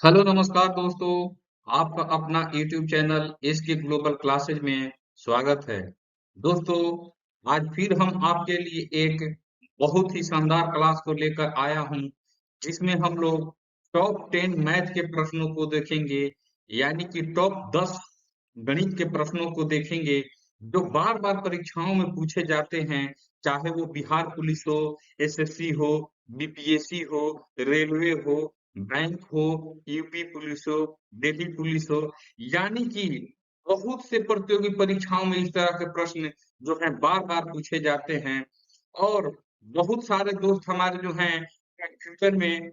Hello नमस्कार दोस्तों। आपका अपना YouTube channel SK global classes में स्वागत है। दोस्तों, आज फिर हम आपके लिए एक बहुत ही शानदार क्लास को लेकर आया हूं, जिसमें हम लोग टॉप 10 मैथ के प्रश्नों को देखेंगे, यानी कि टॉप 10 गणित के प्रश्नों को देखेंगे, जो बार बार परीक्षाओं में पूछे जाते हैं। चाहे वो बिहार पुलिस हो, एसएससी हो, बीपीएससी हो, रेलवे हो, बैंक हो, यूपी पुलिस हो, दिल्ली पुलिस हो, यानी कि बहुत से प्रतियोगी परीक्षाओं में इस तरह के प्रश्न जो है बार-बार पूछे जाते हैं। और बहुत सारे दोस्त हमारे जो हैं फ्यूचर में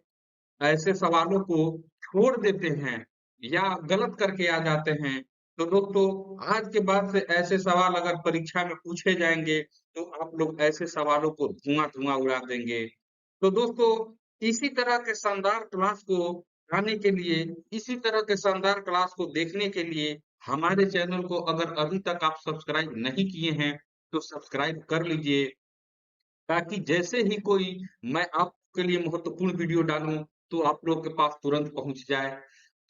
ऐसे सवालों को छोड़ देते हैं या गलत करके आ जाते हैं। तो दोस्तों, आज के बाद से ऐसे सवाल अगर परीक्षा में पूछे जाएँगे, तो आप लोग ऐसे सवालों को धुआँ-धुआँ उड़ा देंगे। तो दोस्तों, इसी तरह के शानदार क्लास को आने के लिए, इसी तरह के शानदार क्लास को देखने के लिए हमारे चैनल को अगर अभी तक आप सब्सक्राइब नहीं किए हैं, तो सब्सक्राइब कर लीजिए, ताकि जैसे ही कोई मैं आपके लिए महत्वपूर्ण वीडियो डालूँ, तो आप लोगों के पास तुरंत पहुँच जाए।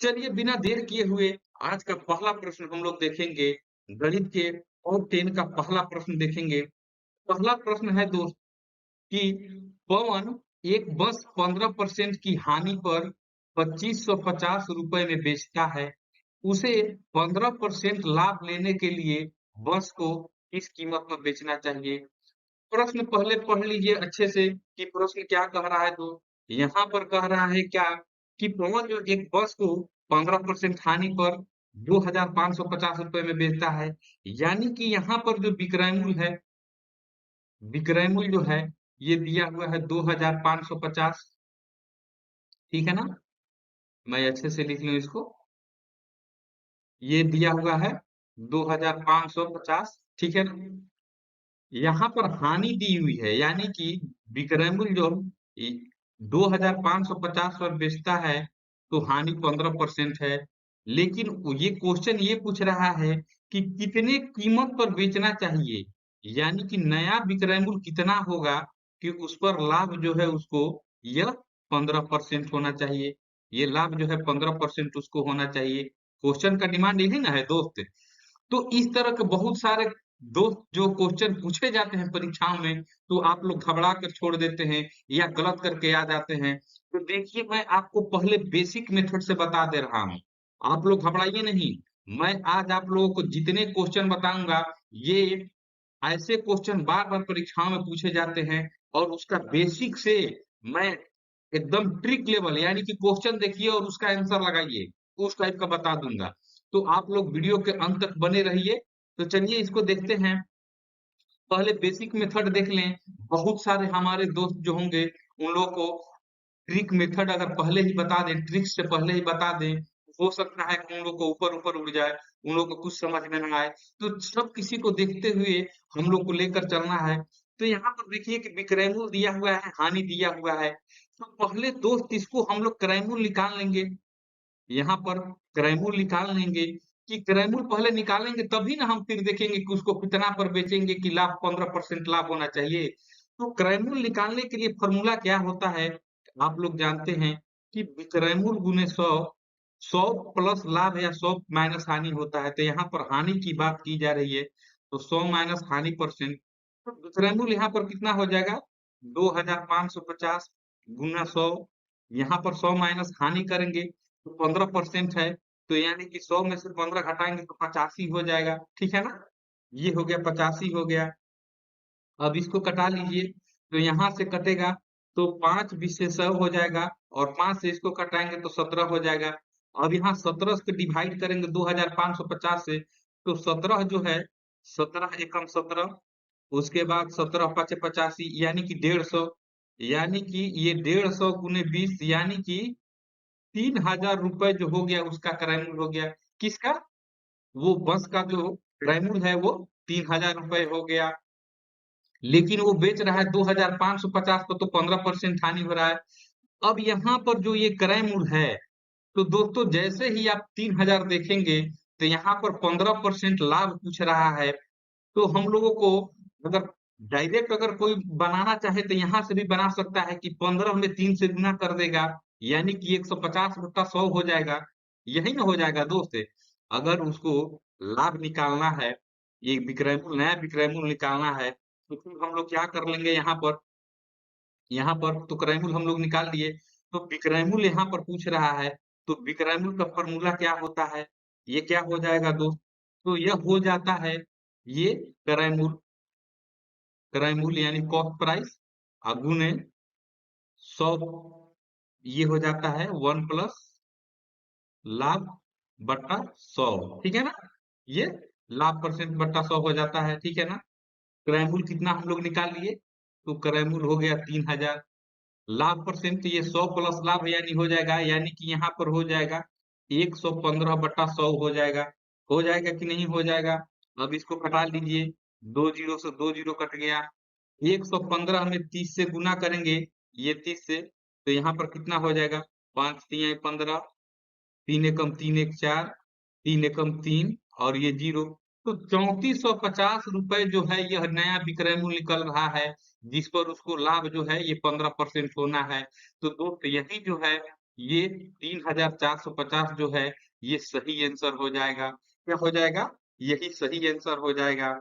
चलिए बिना देर किए हुए आज का पहला प्रश्न हम लोग देखेंगे। गणित के टॉप 10 का पहला प्रश्न देखेंगे। पहला प्रश्न है दोस्त कि पवन एक बस 15% की हानि पर 2550 रुपए में बेचता है। उसे 15% लाभ लेने के लिए बस को किस कीमत पर बेचना चाहिए? प्रश्न पहले पढ़ लीजिए अच्छे से कि प्रश्न क्या कह रहा है। तो यहाँ पर कह रहा है क्या कि पवन जो एक बस को 15% हानि पर 2550 रुपए में बेचता है, यानी कि यहाँ पर जो विक्रय मूल्य है, विक्रय मूल्य जो है ये दिया हुआ है 2550। ठीक है ना? मैं अच्छे से लिख लूं इसको। ये दिया हुआ है 2550। ठीक है ना? यहाँ पर हानि दी हुई है, यानी कि विक्रय मूल्य जो 2550 पर बेचता है, तो हानि 15% है। लेकिन ये क्वेश्चन ये पूछ रहा है कि कितने कीमत पर बेचना चाहिए, यानी कि नया विक्रय मूल्य कितना होगा कि उस पर लाभ जो है उसको यह 15% होना चाहिए। ये लाभ जो है 15% उसको होना चाहिए। क्वेश्चन का डिमांड यही ना है दोस्त। तो इस तरह के बहुत सारे दोस्त जो क्वेश्चन पूछे जाते हैं परीक्षाओं में, तो आप लोग घबरा कर छोड़ देते हैं या गलत करके आ जाते हैं। तो देखिए, मैं आपको पहले बेसिक मेथड से बता दे रहा हूँ। आप लोग घबराइए नहीं। मैं आज आप लोगों को जितने क्वेश्चन बताऊंगा, ये ऐसे क्वेश्चन बार-बार परीक्षाओं में पूछे जाते हैं, और उसका बेसिक से मैं एकदम ट्रिक लेवल, यानी कि क्वेश्चन देखिए और उसका आंसर लगाइए, उस टाइप का बता दूंगा। तो आप लोग वीडियो के अंत तक बने रहिए। तो चलिए इसको देखते हैं। पहले बेसिक मेथड देख लें। बहुत सारे हमारे दोस्त जो होंगे, उन लोगों को ट्रिक मेथड अगर पहले ही बता दें, ट्रिक से पहले ही बता दें, हो सकता है कि उन लोग को ऊपर-ऊपर उड़ जाए, उन लोग को कुछ समझ में ना आए। तो सब किसी को देखते हुए हम लोग को लेकर चलना है। तो यहाँ पर देखिए कि विक्रय मूल्य दिया हुआ है, हानि दिया हुआ है। तो पहले दोस्त इसको हम लोग क्रय मूल्य निकाल लेंगे। यहाँ पर क्रय मूल्य निकाल लेंगे कि क्रय मूल्य पहले निकालेंगे, तभी ना हम फिर देखेंगे कि उसको कितना पर बेचेंगे कि लाभ 15% लाभ होना चाहिए। तो क्रय मूल्य निकालने के लिए फॉर्मूला क्या होता है? आप लोग जानते हैं कि विक्रय मूल्य गुने 100, 100 प्लस लाभ या 100 माइनस हानि होता है। तो यहाँ पर हानि की बात की जा रही है, तो 100 माइनस हानि परसेंट। तो विक्रय मूल्य यहाँ पर कितना हो जाएगा? 2550 गुना 100। यहाँ पर 100 माइनस हानि करेंगे तो 15% है, तो यानी कि 100 में से 15 घटाएँगे तो 85 हो जाएगा, ठीक है ना? ये हो गया, 85 हो गया। अब इसको कटा लीजिए, तो यहाँ से कटेगा तो 5 20 से 100 हो जाएगा, और 5 से इसको कटाएँगे तो 17 हो जाएगा। अब यहाँ 17 से डिवाइड करेंगे 2550 से, तो 17 जो है, 17 एकम 17, उसके बाद 17 पाँचे 85, यानी कि 150, यानी कि ये 150 गुने 20, यानी कि 3000 रुपए जो हो गया उसका क्रय मूल्य हो गया। किसका? वो बस का जो क्रय मूल्य है वो 3000 रुपए हो गया। लेकिन वो बेच रहा है 2550 पे, तो 15% हानि हो रहा है। अब यहाँ पर जो ये क्रय मूल्य है, तो दोस्तों जैसे ही आप 3000 देखेंगे, तो यहाँ पर 15% लाभ पूछ रहा है। तो हम लोगों को अगर डायरेक्ट अगर कोई बनाना चाहे, तो यहाँ से भी बना सकता है कि 15 में 3 से गुना कर देगा, यानी कि 150/100 हो जाएगा। यही ना हो जाएगा दोस्त। अगर उसको लाभ निकालना है, ये नया विक्रय मूल्य निकालना है, तो फिर हम लोग क्या कर लेंगे यहाँ पर तो क्रय मूल्य हम लोग निकाल लिए, तो विक्रय मूल्य यहाँ पर पूछ रहा है, तो विक्रय मूल्य का फॉर्मूला क्या होता है? ये क्या हो जाएगा दोस्त? तो यह हो जाता है, ये क्रय मूल्य यानी कॉस्ट प्राइस गुने 100, ये हो जाता है 1 प्लस लाभ बटा 100, ठीक है ना? ये लाभ परसेंट बटा 100 हो जाता है, ठीक है ना? क्रय मूल्य कितना हम लोग निकाल लिए? तो क्रय मूल्य हो गया 3000। लाभ परसेंट ये 100 प्लस लाभ यानी हो जाएगा, यानी कि यहाँ पर हो जाएगा 115/100 हो जाएगा कि नहीं हो जाएगा? अब इसको घटा लीजिए, दो जीरो से दो जीरो कट गया, 115 में 30 से गुना करेंगे, ये 30 से, तो यहाँ पर कितना हो जाएगा? 5 तिया 15, 3 एकम 3 एक 4, 3 एकम 3 और ये जीरो, तो 3450 रुपए जो है यह नया विक्रय मूल्य निकल रहा है, जिस पर उसको लाभ जो है ये 15% होना है। तो दोस्त यही जो है, ये 3450 जो है ये सही आंसर हो जाएगा। क्या हो जाएगा? यही सही आंसर हो जाएगा।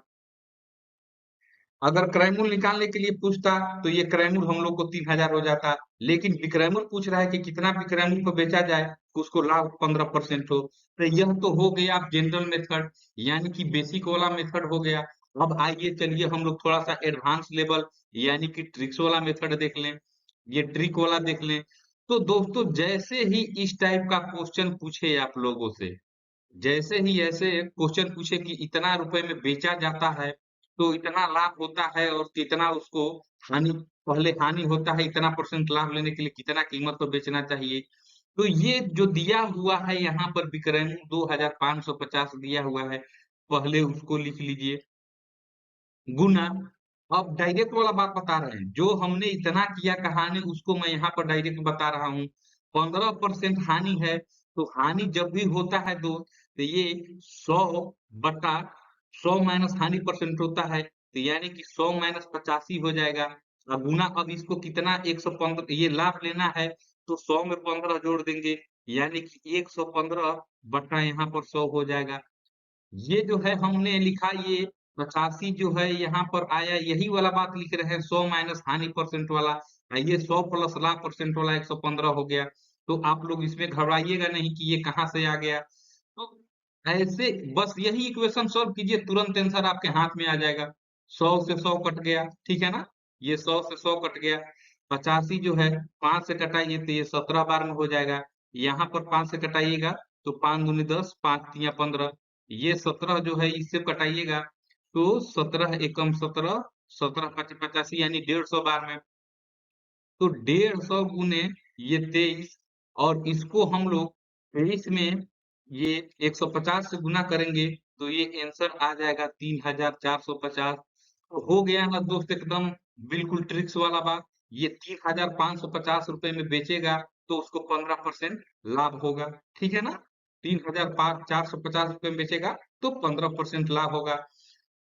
अगर क्रय मूल्य निकालने के लिए पूछता तो ये क्रय मूल्य हम लोग को 3000 हो जाता, लेकिन विक्रय मूल्य पूछ रहा है कि कितना विक्रय मूल्य पर बेचा जाए कि उसको लाभ 15% हो। तो यह तो हो गया जनरल मेथड, यानी कि बेसिक वाला मेथड हो गया। अब आइए चलिए हम लोग थोड़ा सा एडवांस लेवल यानी कि ट्रिक्स वाला मेथड देख लें, ये ट्रिक वाला देख लें। तो दोस्तों जैसे ही इस टाइप का क्वेश्चन पूछे आप लोगों से, जैसे ही ऐसे क्वेश्चन पूछे कि इतना रुपए में बेचा जाता है, तो इतना लाभ होता है और कितना उसको हानि, पहले हानि होता है, इतना परसेंट लाभ लेने के लिए कितना कीमत पर बेचना चाहिए। तो ये जो दिया हुआ है यहाँ पर विक्रय मूल्य 2550 दिया हुआ है, पहले उसको लिख लीजिए गुना, अब डायरेक्ट वाला बात बता रहे हैं, जो हमने इतना किया कहानी उसको मैं यहाँ पर डायरेक्ट बता रहा हूँ। 15% हानि है, तो हानि जब भी होता है तो ये 100/100 माइनस हानि परसेंट होता है, तो यानी कि 100 माइनस 85 हो जाएगा। अब गुना, अब इसको कितना 115 ये लाभ लेना है, तो 100 में 15 जोड़ देंगे, यानी कि 115 बटा यहाँ पर 100 हो जाएगा। ये जो है हमने लिखा, ये 85 जो है यहाँ पर आया, यही वाला बात लिख रहे हैं, 100 माइनस हानि परसेंट वाला, ये 100 प्लस लाभ परसेंट वाला 115 हो गया। तो आप लोग इसमें घबराइएगा नहीं कि ये कहाँ से आ गया। तो ऐसे बस यही इक्वेशन सॉल्व कीजिए, तुरंत आंसर आपके हाथ में आ जाएगा। 100 से 100 कट गया, ठीक है ना? ये 100 से 100 कट गया। 85 जो है 5 से कटाइए तो ये 17 बार में हो जाएगा। यहाँ पर 5 से कटाइएगा तो 5 दूनी 10, 5 तिया 15, ये 17 जो है इससे कटाइएगा तो 17 एकम 17, 17 पच 85 यानी 150 बार में, तो 150 गुने ये 23, और इसको हम लोग 23 में ये 150 से गुना करेंगे तो ये आंसर आ जाएगा 3450। तो हो गया ना दोस्त एकदम बिल्कुल ट्रिक्स वाला बात। ये 3550 रुपए में बेचेगा तो उसको 15% लाभ होगा, ठीक है ना? 3450 रुपए में बेचेगा तो 15% लाभ होगा।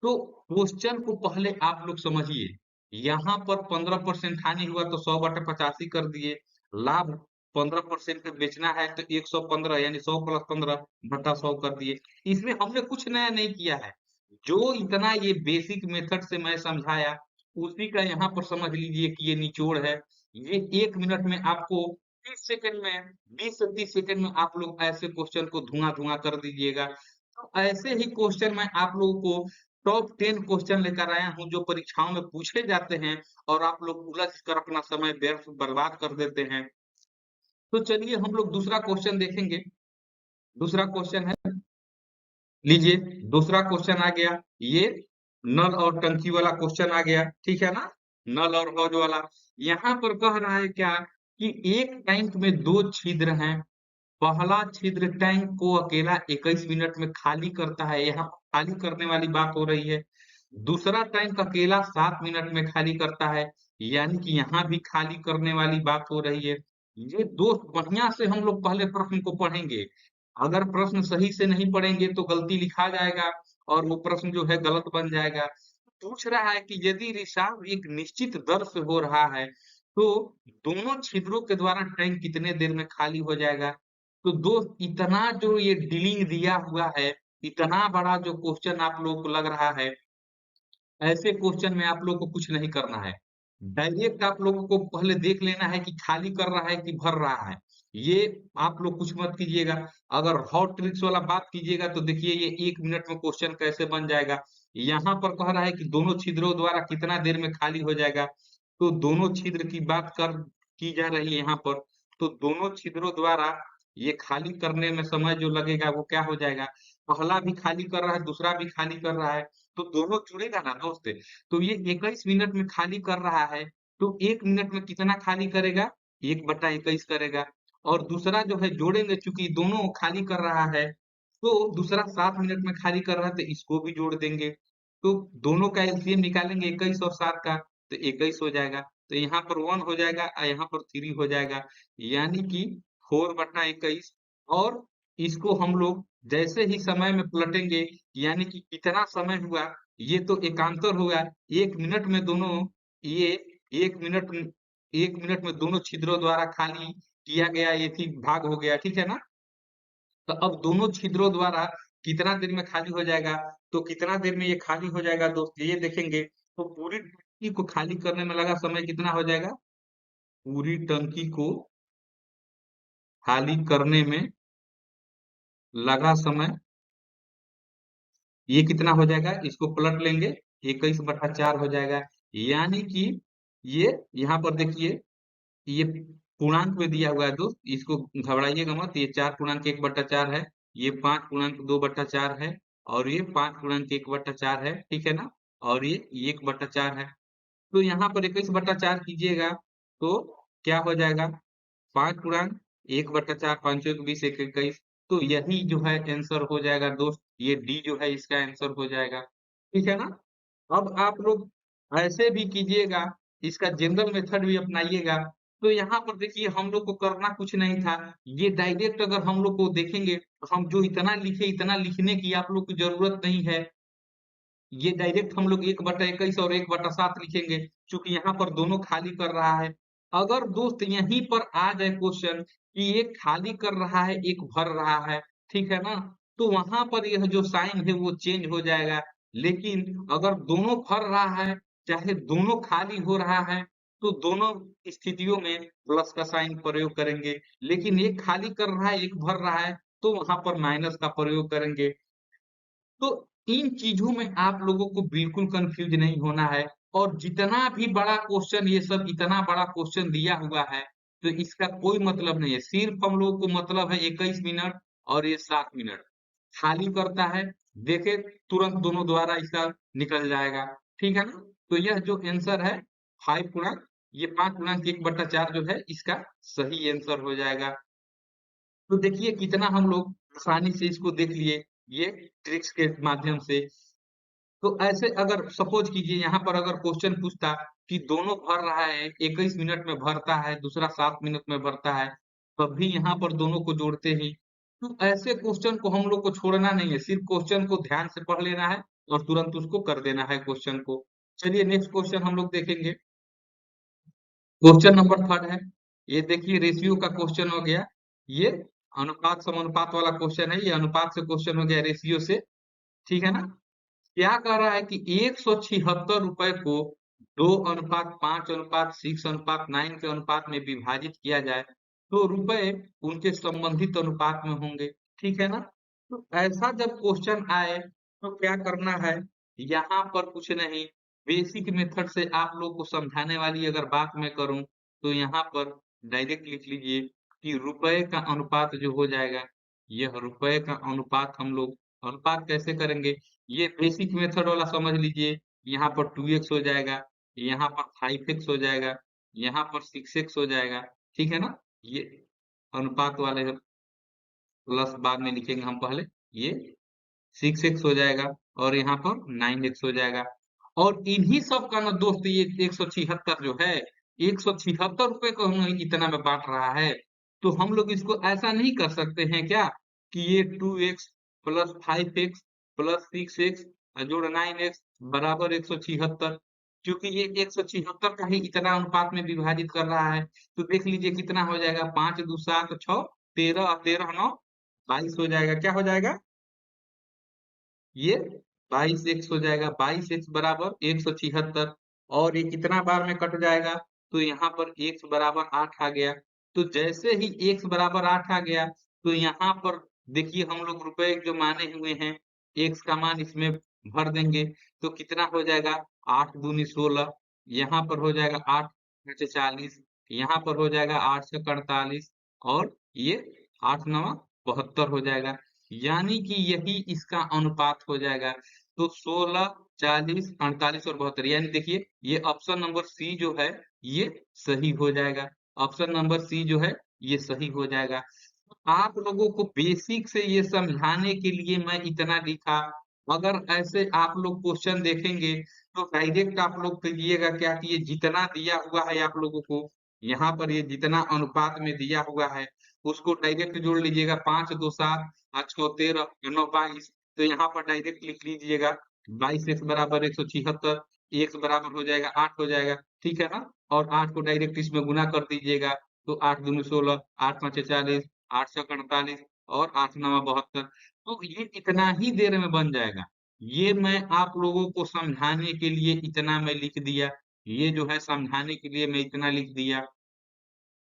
तो क्वेश्चन को पहले आप लोग समझिए, यहाँ पर 15% हानि हुआ तो 100/85 कर दिए, लाभ 15% पे बेचना है तो 115 यानी 100 प्लस 15/100 कर दिए। इसमें हमने कुछ नया नहीं किया है, जो इतना ये बेसिक मेथड से मैं समझाया उसी का यहाँ पर समझ लीजिए कि ये निचोड़ है। ये 1 मिनट में आपको 30 सेकंड में, 20 से 30 सेकंड में आप लोग ऐसे क्वेश्चन को धुआं-धुआं कर दीजिएगा। तो ऐसे ही क्वेश्चन मैं आप लोगों को टॉप 10 क्वेश्चन लेकर आया हूँ जो परीक्षाओं में पूछे जाते हैं और आप लोग उलझ कर अपना समय व्यर्थ बर्बाद कर देते हैं। तो चलिए हम लोग दूसरा क्वेश्चन देखेंगे। दूसरा क्वेश्चन है, लीजिए दूसरा क्वेश्चन आ गया, ये नल और टंकी वाला क्वेश्चन आ गया, ठीक है ना? नल और हौज वाला। यहाँ पर कह रहा है क्या कि एक टैंक में 2 छिद्र हैं, पहला छिद्र टैंक को अकेला 21 मिनट में खाली करता है, यहाँ खाली करने वाली बात हो रही है। दूसरा टैंक अकेला 7 मिनट में खाली करता है, यानी कि यहाँ भी खाली करने वाली बात हो रही है। ये दोस्त बढ़िया से हम लोग पहले प्रश्न को पढ़ेंगे, अगर प्रश्न सही से नहीं पढ़ेंगे तो गलती लिखा जाएगा और वो प्रश्न जो है गलत बन जाएगा। पूछ रहा है कि यदि रिसाव एक निश्चित दर से हो रहा है तो दोनों छिद्रों के द्वारा टैंक कितने देर में खाली हो जाएगा? तो दोस्त इतना जो ये डीलिंग दिया हुआ है, इतना बड़ा जो क्वेश्चन आप लोगों को लग रहा है, ऐसे क्वेश्चन में आप लोग को कुछ नहीं करना है। डायरेक्ट आप लोगों को पहले देख लेना है कि खाली कर रहा है कि भर रहा है। ये आप लोग कुछ मत कीजिएगा। अगर हॉट ट्रिक्स वाला बात कीजिएगा तो देखिए ये 1 मिनट में क्वेश्चन कैसे बन जाएगा। यहाँ पर कह रहा है कि दोनों छिद्रों द्वारा कितना देर में खाली हो जाएगा। तो दोनों छिद्र की बात कर की जा रही है यहाँ पर। तो दोनों छिद्रों द्वारा ये खाली करने में समय जो लगेगा वो क्या हो जाएगा? पहला भी खाली कर रहा है, दूसरा भी खाली कर रहा है। तो दोनों जुड़ेगा ना दोस्त। तो ये 21 मिनट में खाली कर रहा है, तो 1 मिनट में कितना खाली करेगा? 1/21 करेगा। और दूसरा जो है जोड़ेंगे, चूंकि दोनों खाली कर रहा है, तो दूसरा 7 मिनट में खाली कर रहा है, तो इसको भी जोड़ देंगे। तो दोनों का एलसीएम निकालेंगे 21 और 7 का, तो 21 हो जाएगा। तो यहाँ पर 1 हो जाएगा और यहाँ पर 3 हो जाएगा, यानी कि 4/21। और इसको हम लोग जैसे ही समय में पलटेंगे, यानी कि कितना समय हुआ, ये तो एकांतर होगा। 1 मिनट में दोनों ये 1 मिनट 1 मिनट में दोनों छिद्रों द्वारा खाली किया गया ये ठीक भाग हो गया, ठीक है ना? तो अब दोनों छिद्रों द्वारा कितना देर में खाली हो जाएगा? तो कितना देर में ये खाली हो जाएगा दोस्त, ये देखेंगे। तो पूरी टंकी को खाली करने में लगा समय कितना हो जाएगा? पूरी टंकी को खाली करने में लगा समय ये कितना हो जाएगा? इसको पलट लेंगे, 21/4 हो जाएगा। यानी कि ये यहाँ पर देखिए, ये पूर्णांक में दिया हुआ है दोस्त, इसको घबराइएगा मत। ये 4/1/4 है, ये 5/2/4 है, और ये 5/1/4 है, ठीक है ना? और ये 1/4 है। तो यहाँ पर 21/4 कीजिएगा तो क्या हो जाएगा? 5/1/4, 5 एक 20, 1 21। तो यही जो है आंसर हो जाएगा दोस्त, ये डी जो है इसका आंसर हो जाएगा, ठीक है ना? अब आप लोग ऐसे भी कीजिएगा, इसका जनरल मेथड भी अपनाइएगा। तो यहाँ पर देखिए हम लोग को करना कुछ नहीं था, ये डायरेक्ट अगर हम लोग को देखेंगे, तो हम जो इतना लिखे, इतना लिखने की आप लोग को जरूरत नहीं है। ये डायरेक्ट हम लोग 1/21 और 1/7 लिखेंगे, चूंकि यहाँ पर दोनों खाली कर रहा है। अगर दोस्त यहीं पर आ जाए क्वेश्चन कि एक खाली कर रहा है, एक भर रहा है, ठीक है ना? तो वहां पर यह जो साइन है वो चेंज हो जाएगा। लेकिन अगर दोनों भर रहा है, चाहे दोनों खाली हो रहा है, तो दोनों स्थितियों में प्लस का साइन प्रयोग करेंगे। लेकिन एक खाली कर रहा है, एक भर रहा है, तो वहां पर माइनस का प्रयोग करेंगे। तो इन चीजों में आप लोगों को बिल्कुल कंफ्यूज नहीं होना है। और जितना भी बड़ा क्वेश्चन, ये सब इतना बड़ा क्वेश्चन दिया हुआ है, तो इसका कोई मतलब नहीं है। सिर्फ हम लोगों को मतलब है 21 मिनट और ये 7 मिनट। खाली करता है, देखे तुरंत दोनों द्वारा इसका निकल जाएगा, ठीक है ना? तो यह जो आंसर है 5 गुणक, ये 5/1/4 जो है इसका सही आंसर हो जाएगा। तो देखिए कितना हम लोग आसानी से इसको देख लिए, ये ट्रिक्स के माध्यम से। तो ऐसे अगर सपोज कीजिए यहाँ पर अगर क्वेश्चन पूछता कि दोनों भर रहा है, 21 मिनट में भरता है, दूसरा 7 मिनट में भरता है, तब भी यहाँ पर दोनों को जोड़ते ही। तो ऐसे क्वेश्चन को हम लोग को छोड़ना नहीं है, सिर्फ क्वेश्चन को ध्यान से पढ़ लेना है और तुरंत उसको कर देना है क्वेश्चन को। चलिए नेक्स्ट क्वेश्चन हम लोग देखेंगे। क्वेश्चन नंबर 3 है। ये देखिए रेशियो का क्वेश्चन हो गया। ये अनुपात समानुपात वाला क्वेश्चन है, ये अनुपात से क्वेश्चन हो गया रेशियो से, ठीक है ना? क्या कह रहा है कि 176 रुपए को 2:5:6:9 के अनुपात में विभाजित किया जाए, तो रुपए उनके संबंधित अनुपात में होंगे, ठीक है ना? तो ऐसा जब क्वेश्चन आए तो क्या करना है? यहाँ पर कुछ नहीं, बेसिक मेथड से आप लोग को समझाने वाली अगर बात मैं करूं, तो यहाँ पर डायरेक्ट लिख लीजिए कि रुपए का अनुपात जो हो जाएगा, यह रुपए का अनुपात हम लोग अनुपात कैसे करेंगे? ये बेसिक मेथड वाला समझ लीजिए। यहाँ पर 2x हो जाएगा, यहाँ पर 5x हो जाएगा, यहाँ पर 6x हो जाएगा, ठीक है ना? ये अनुपात वाले प्लस बाद में लिखेंगे हम पहले, ये 6x हो जाएगा और यहाँ पर 9x हो जाएगा। और इन्हीं सब का ना दोस्त ये 176 जो है, 176 रुपए को हम इतना में बांट रहा है। तो हम लोग इसको ऐसा नहीं कर सकते हैं क्या कि ये 2x plus 5x plus 6x जोड़ 9x बराबर 176। क्योंकि ये 176 का ही इतना अनुपात में विभाजित कर रहा है। तो देख लीजिए कितना हो जाएगा, 5 दूनी 7 6 13 13 9 22 हो जाएगा। क्या हो जाएगा? ये 22x हो जाएगा। 22x बराबर 176 और ये कितना बार में कट जाएगा? तो यहाँ पर x बराबर 8 आ गया। तो जैसे ही x बराबर 8 आ गया, तो यहाँ पर देखिए हम लोग रुपए जो माने हुए हैं, x का मान इसमें भर देंगे। तो कितना हो जाएगा? 8 दूनी 16, यहाँ पर हो जाएगा 8 पचे 40, यहाँ पर हो जाएगा 8 छक 48 और ये 8 नवा 72 हो जाएगा। यानी कि यही इसका अनुपात हो जाएगा। तो 16, 40, 48 और 72, यानी देखिए ये ऑप्शन नंबर सी जो है ये सही हो जाएगा। ऑप्शन नंबर सी जो है ये सही हो जाएगा। आप लोगों को बेसिक से ये समझाने के लिए मैं इतना लिखा। अगर ऐसे आप लोग क्वेश्चन देखेंगे तो डायरेक्ट आप लोग कहिएगा क्या कि ये जितना दिया हुआ है आप लोगों को, यहाँ पर ये जितना अनुपात में दिया हुआ है उसको डायरेक्ट जोड़ लीजिएगा। 5 2 7 8 6 13 9 22, तो यहाँ पर डायरेक्ट लिख लीजिएगा 22x बराबर 176, x बराबर हो जाएगा 8 हो जाएगा, ठीक है ना? और 8 को डायरेक्ट इसमें गुना कर दीजिएगा। तो 8 दूनी 16, 8 पाँचे 40, 8 छक 48 और 8 नवा 72। तो ये इतना ही देर में बन जाएगा। ये मैं आप लोगों को समझाने के लिए इतना मैं लिख दिया। ये जो है समझाने के लिए मैं इतना लिख दिया।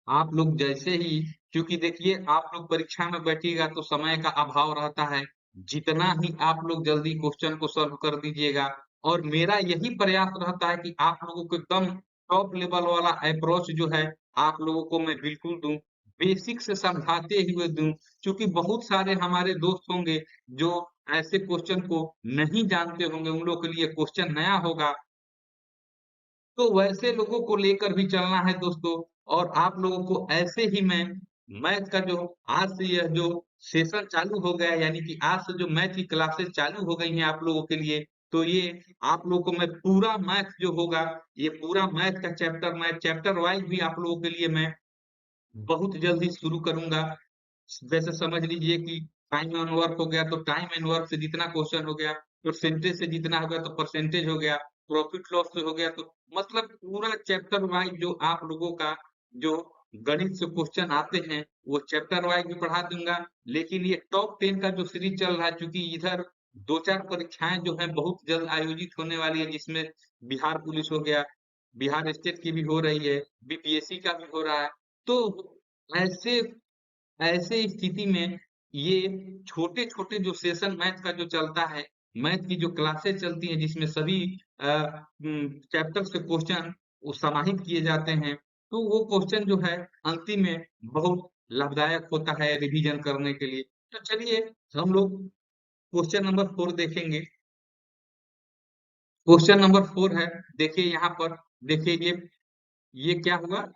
आप लोग जैसे ही, क्योंकि देखिए आप लोग परीक्षा में बैठिएगा तो समय का अभाव रहता है। जितना ही आप लोग जल्दी क्वेश्चन को सॉल्व कर दीजिएगा, और मेरा यही प्रयास रहता है कि आप लोगों को एकदम टॉप लेवल वाला अप्रोच जो है आप लोगों को मैं बिल्कुल दूं, बेसिक से समझाते हुए दूं। क्योंकि बहुत सारे हमारे दोस्त होंगे जो ऐसे क्वेश्चन को नहीं जानते होंगे, उन लोगों के लिए क्वेश्चन नया होगा। तो वैसे लोगों को लेकर भी चलना है दोस्तों। और आप लोगों को ऐसे ही मैं मैथ का जो आज से यह जो सेशन चालू हो गया है, यानी कि आज से जो मैथ की क्लासेस चालू हो गई हैं आप लोगों के लिए, तो ये आप लोगों को मैं पूरा मैथ जो होगा, ये पूरा मैथ का चैप्टर मैं चैप्टर वाइज भी आप लोगों के लिए मैं बहुत जल्दी शुरू करूंगा। जैसे समझ लीजिए कि टाइम एंड वर्क हो गया, तो टाइम एंड वर्क से जितना क्वेश्चन हो गया, परसेंटेज से जितना हो गया तो परसेंटेज हो गया, प्रॉफिट लॉस से हो गया, तो मतलब पूरा चैप्टर वाइज जो आप लोगों का जो गणित से क्वेश्चन आते हैं वो चैप्टर वाइज भी पढ़ा दूंगा। लेकिन ये टॉप 10 का जो सीरीज चल रहा है, क्योंकि इधर 2-4 परीक्षाएं जो है बहुत जल्द आयोजित होने वाली है, जिसमें बिहार पुलिस हो गया, बिहार स्टेट की भी हो रही है, बीपीएससी का भी हो रहा है। तो ऐसे ऐसे स्थिति में ये छोटे-छोटे जो सेशन मैथ का जो चलता है, मैथ की जो क्लासेस चलती हैं जिसमें सभी चैप्टर से क्वेश्चन वो समाहित किए जाते हैं, तो वो क्वेश्चन जो है अंतिम में बहुत लाभदायक होता है रिवीजन करने के लिए। तो चलिए हम लोग क्वेश्चन नंबर 4 देखेंगे। क्वेश्चन नंबर 4 है, देखिए यहाँ पर, देखिए ये क्या हुआ?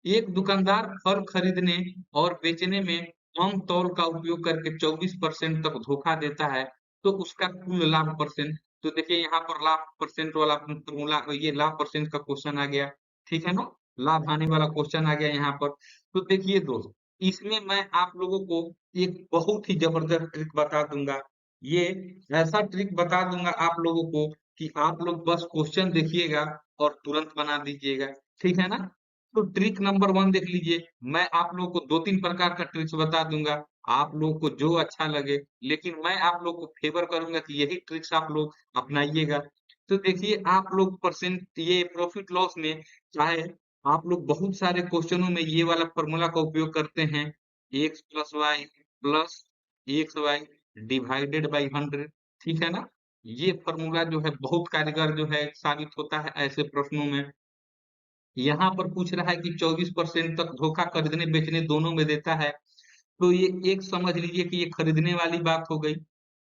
एक दुकानदार फल खरीदने और बेचने में कम तौल का उपयोग करके 24% तक धोखा देता है, तो उसका कुल लाभ परसेंट। तो देखिए यहाँ पर लाभ परसेंट वाला फॉर्मूला, ये लाभ परसेंट का क्वेश्चन आ गया, ठीक है ना? लाभ हानि वाला क्वेश्चन आ गया यहाँ पर। तो देखिए दोस्त, इसमें मैं आप लोगों को एक बहुत ही जबरदस्त ट्रिक बता दूंगा। ये ऐसा ट्रिक बता दूंगा आप लोगों को कि आप लोग बस क्वेश्चन देखिएगा और तुरंत बना दीजिएगा, ठीक है ना? तो ट्रिक नंबर 1 देख लीजिए, मैं आप लोगों को 2-3 प्रकार का ट्रिक्स बता दूंगा, आप लोगों को जो अच्छा लगे, लेकिन मैं आप लोग को फेवर करूंगा कि यही ट्रिक्स आप लोग अपनाइएगा। तो देखिए आप लोग परसेंट ये प्रॉफिट लॉस में, चाहे आप लोग बहुत सारे क्वेश्चनों में ये वाला फॉर्मूला का उपयोग करते हैं, x plus y plus x y divided by 100, ठीक है ना? ये फॉर्मूला जो है बहुत कारगर जो है साबित होता है ऐसे प्रश्नों में। यहाँ पर पूछ रहा है कि 24% तक धोखा खरीदने-बेचने दोनों में देता है। तो ये एक समझ लीजिए कि ये खरीदने वाली बात हो गई,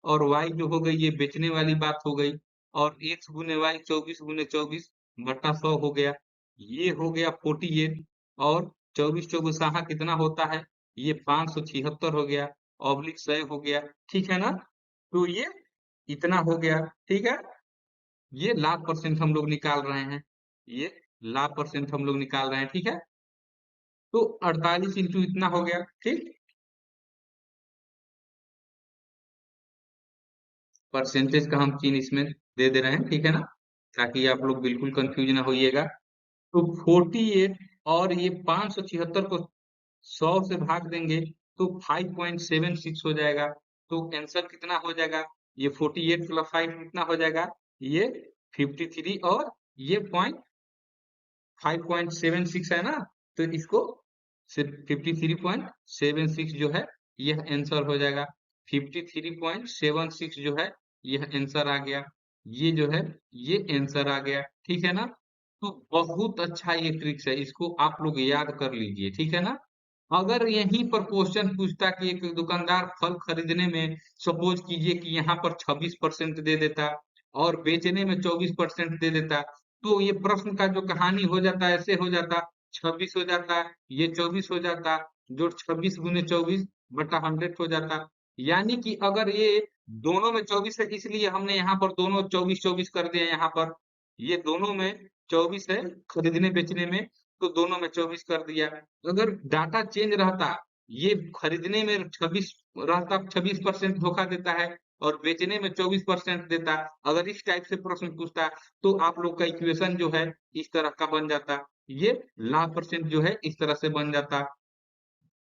और y जो हो गई ये बेचने वाली बात हो गई, और x गुने y 24 गुने 24 बटा 100 हो गया। ये हो गया 48, और 24 चौके साहा कितना होता है? ये 576 हो गया, ऑब्लिक 100 हो गया, ठीक है ना? तो ये इतना हो गया, ठीक है? ये लाभ परसेंट हम लोग निकाल रहे हैं। ये लाभ परसेंट हम लोग निकाल रहे हैं, ठीक है? तो 48 इंटू इतना हो गया, ठीक? परसेंटेज का हम चिन्ह इसमें दे दे रहे हैं, ठीक है ना? ताकि आप लोग बिल्कुल कंफ्यूज ना होइएगा। तो 48 और ये 576 को 100 से भाग देंगे तो 5.76 हो जाएगा। तो आंसर कितना हो जाएगा? ये 48 प्लस 5 कितना हो जाएगा? ये 53 और ये 5.76 है ना, तो इसको सिर्फ 53.76 जो है यह आंसर हो जाएगा। 53.76 जो है यह आंसर आ गया। ये जो है ये आंसर आ गया, ठीक है ना। तो बहुत अच्छा ये ट्रिक्स है, इसको आप लोग याद कर लीजिए, ठीक है ना। अगर यहीं पर क्वेश्चन पूछता कि एक दुकानदार फल खरीदने में सपोज कीजिए कि यहाँ पर 26% दे देता और बेचने में 24% दे देता, तो ये प्रश्न का जो कहानी हो जाता ऐसे हो जाता, 26 हो जाता, ये 24 हो जाता, जो 26 गुने 24 बटा 100 हो जाता। यानी कि अगर ये दोनों में 24 है इसलिए हमने यहाँ पर दोनों 24-24 कर दिया यहाँ पर। ये दोनों में 24 है खरीदने बेचने में, तो दोनों में 24 कर दिया। अगर डाटा चेंज रहता, ये खरीदने में 26 रहता, 26% धोखा देता है और बेचने में 24% देता। अगर इस टाइप से प्रश्न पूछता तो आप लोग का इक्वेशन जो है इस तरह का बन जाता, ये ला परसेंट जो है इस तरह से बन जाता।